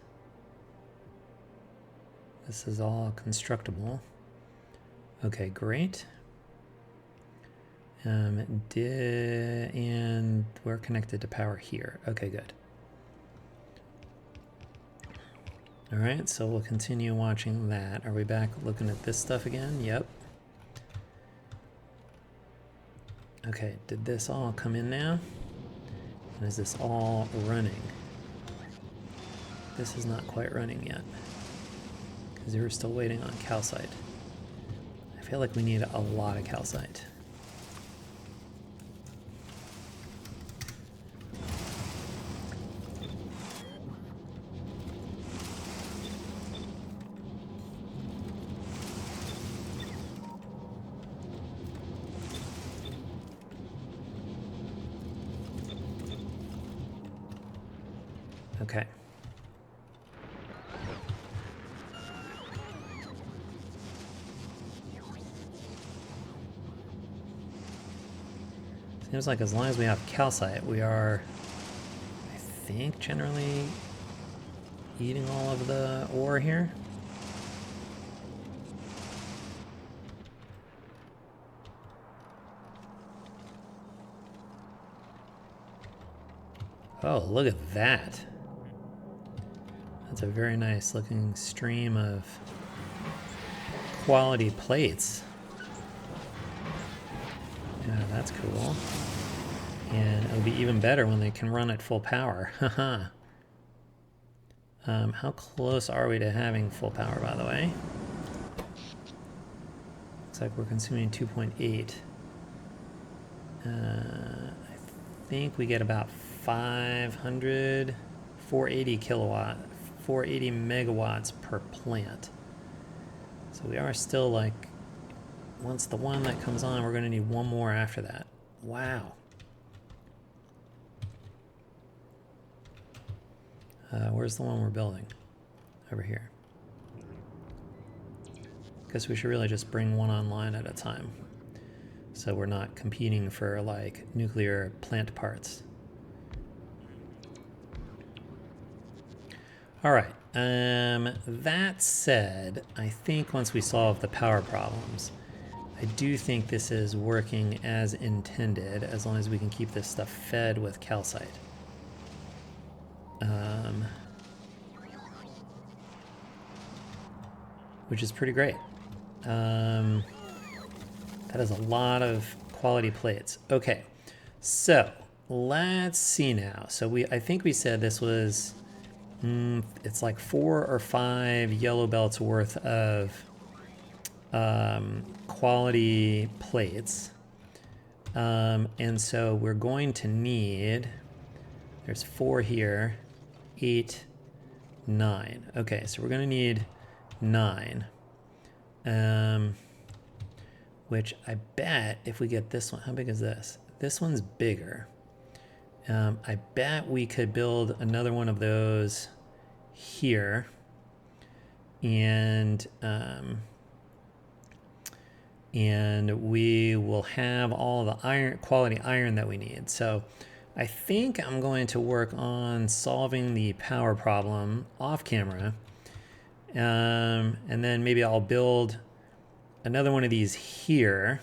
This is all constructible. Okay, great. And we're connected to power here. Okay, good. All right, so we'll continue watching that. Are we back looking at this stuff again? Yep. Okay, did this all come in now? And is this all running? This is not quite running yet, because we're still waiting on calcite. I feel like we need a lot of calcite. Okay. Seems like as long as we have calcite, we are, I think, generally eating all of the ore here. Oh, look at that. That's a very nice looking stream of quality plates. Yeah, that's cool. And it'll be even better when they can run at full power. Haha. How close are we to having full power, by the way? Looks like we're consuming 2.8. I think we get about 480 megawatts per plant. So we are still like, once the one that comes on, we're going to need one more after that. Wow. Where's the one we're building? Over here. Guess we should really just bring one online at a time, so we're not competing for like nuclear plant parts. All right. That said, I think once we solve the power problems, I do think this is working as intended, as long as we can keep this stuff fed with calcite. Which is pretty great. That is a lot of quality plates. Okay, so let's see now. So I think we said this was, it's like 4 or 5 yellow belts worth of quality plates. And so we're going to need, there's 4 here, 8, 9. Okay, so we're going to need 9. Which I bet if we get this one, how big is this? This one's bigger. I bet we could build another one of those here, and we will have all the quality iron that we need. So I think I'm going to work on solving the power problem off camera, and then maybe I'll build another one of these here,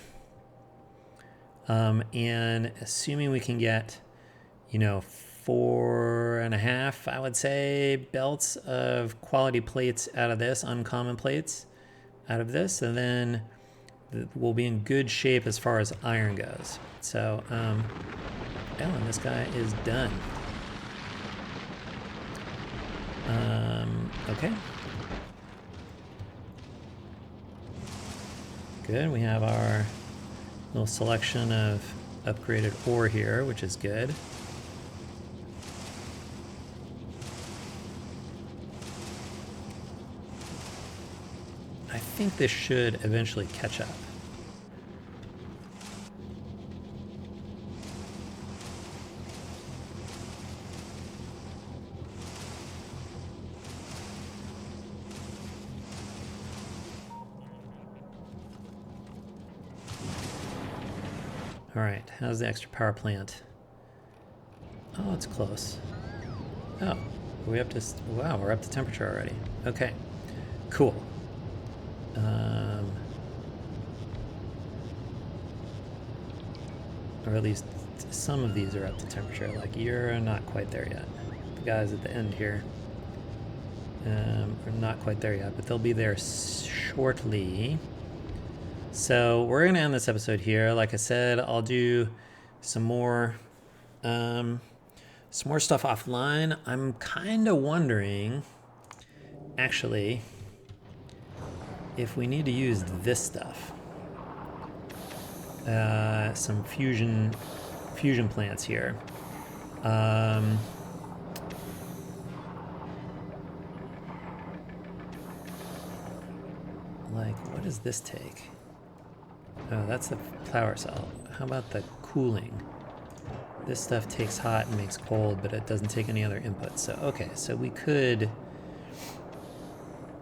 and assuming we can get, 4.5, I would say, belts of quality plates out of this, uncommon plates out of this, and then we'll be in good shape as far as iron goes. So, and this guy is done. Okay. Good, we have our little selection of upgraded ore here, which is good. I think this should eventually catch up. All right, how's the extra power plant? Oh, it's close. Oh, are we up to, wow, we're up to temperature already. Okay, cool. Or at least some of these are up to temperature. Like, you're not quite there yet. The guys at the end here are not quite there yet, but they'll be there shortly. So we're going to end this episode here. Like I said, I'll do some more stuff offline. I'm kind of wondering, actually, if we need to use this stuff. Some fusion plants here. Like, what does this take? Oh, that's the flower cell. How about the cooling? This stuff takes hot and makes cold, but it doesn't take any other inputs. So, okay, so we could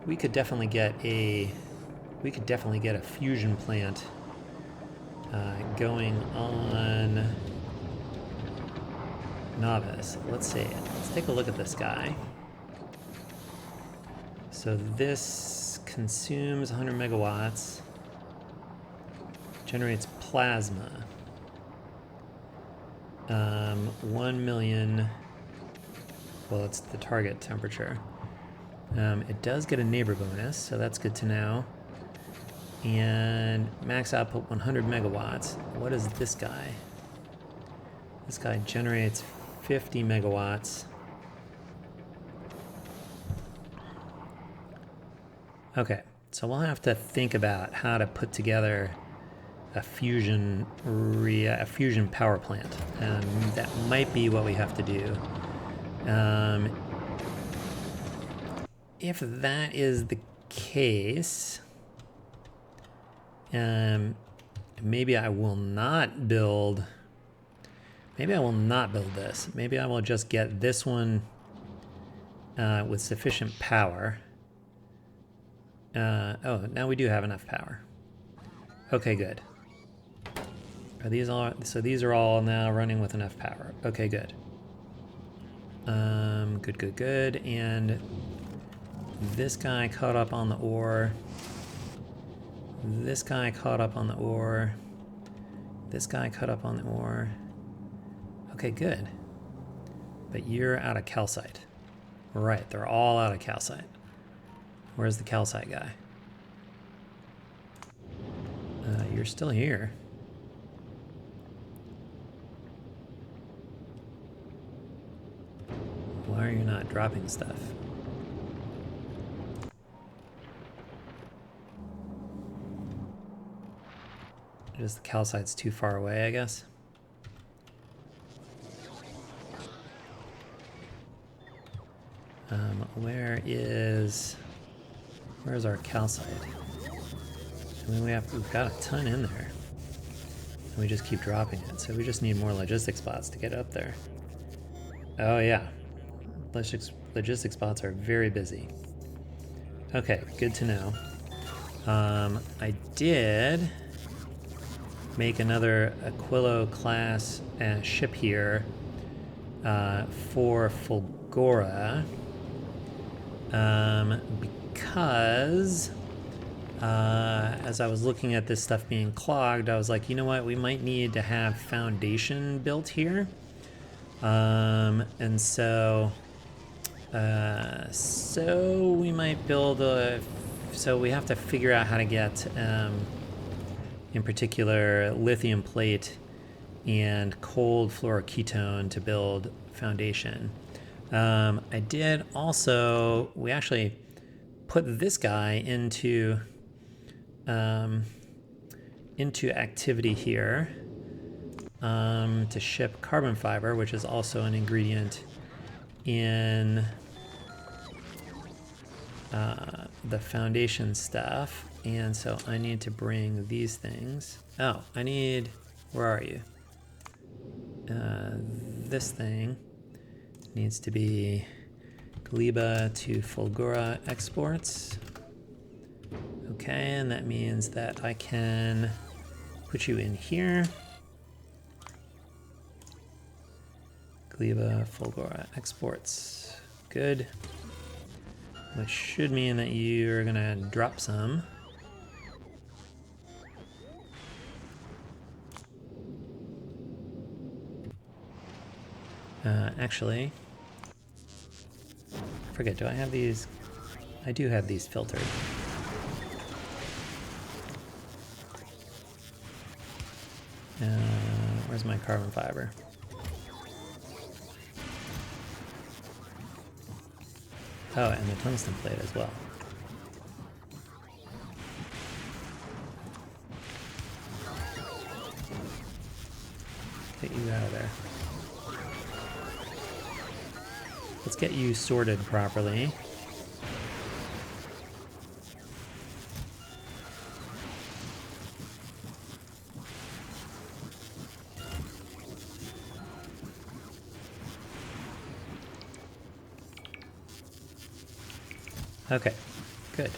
definitely get a fusion plant going on Nauvis. Let's see. Let's take a look at this guy. So this consumes 100 megawatts, generates plasma. 1 million, well, it's the target temperature. It does get a neighbor bonus, so that's good to know. And max output 100 megawatts. What is this guy? This guy generates 50 megawatts. Okay, so we'll have to think about how to put together a fusion power plant. That might be what we have to do. If that is the case, maybe I will not build. Maybe I will not build this. Maybe I will just get this one with sufficient power. Oh, now we do have enough power. Okay, good. Are these all? So these are all now running with enough power. Okay, good. Good. And this guy caught up on the ore. This guy caught up on the ore. This guy caught up on the ore. Okay, good. But you're out of calcite. Right, they're all out of calcite. Where's the calcite guy? You're still here. Why are you not dropping stuff? Just the calcite's too far away, I guess. Where's our calcite? I mean, we've got a ton in there. And we just keep dropping it, so we just need more logistics spots to get up there. Oh yeah, logistics spots are very busy. Okay, good to know. I did make another Aquilo class ship here for Fulgora because as I was looking at this stuff being clogged, I was like, you know what, we might need to have foundation built here. And so we might build so we have to figure out how to get in particular lithium plate and cold fluoroketone to build foundation. I did also, we actually put this guy into activity here to ship carbon fiber, which is also an ingredient in the foundation stuff. And so I need to bring these things. Oh, where are you? This thing needs to be Gleba to Fulgora exports. Okay, and that means that I can put you in here. Gleba Fulgora exports. Good. Which should mean that you're gonna drop some. Actually, I forget, do I have these? I do have these filtered. Where's my carbon fiber? Oh, and the tungsten plate as well. Get you out of there. Let's get you sorted properly. Okay, good.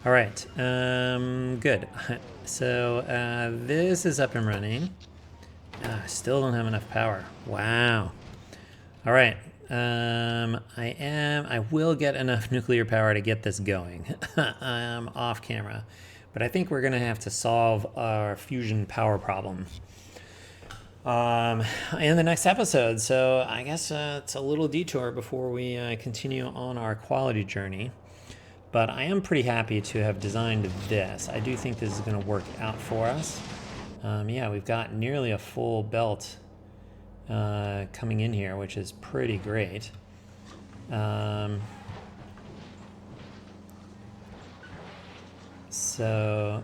All right, good. So this is up and running. Still don't have enough power. Wow. All right. I will get enough nuclear power to get this going. I'm off camera, but I think we're gonna have to solve our fusion power problem in the next episode. So I guess it's a little detour before we continue on our quality journey. But I am pretty happy to have designed this. I do think this is going to work out for us. Yeah, we've got nearly a full belt coming in here, which is pretty great. So,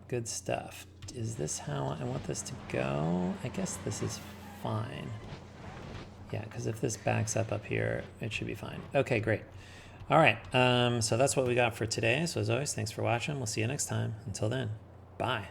good stuff. Is this how I want this to go? I guess this is fine. Yeah, because if this backs up here, it should be fine. Okay, great. All right, so that's what we got for today. So as always, thanks for watching. We'll see you next time. Until then, bye.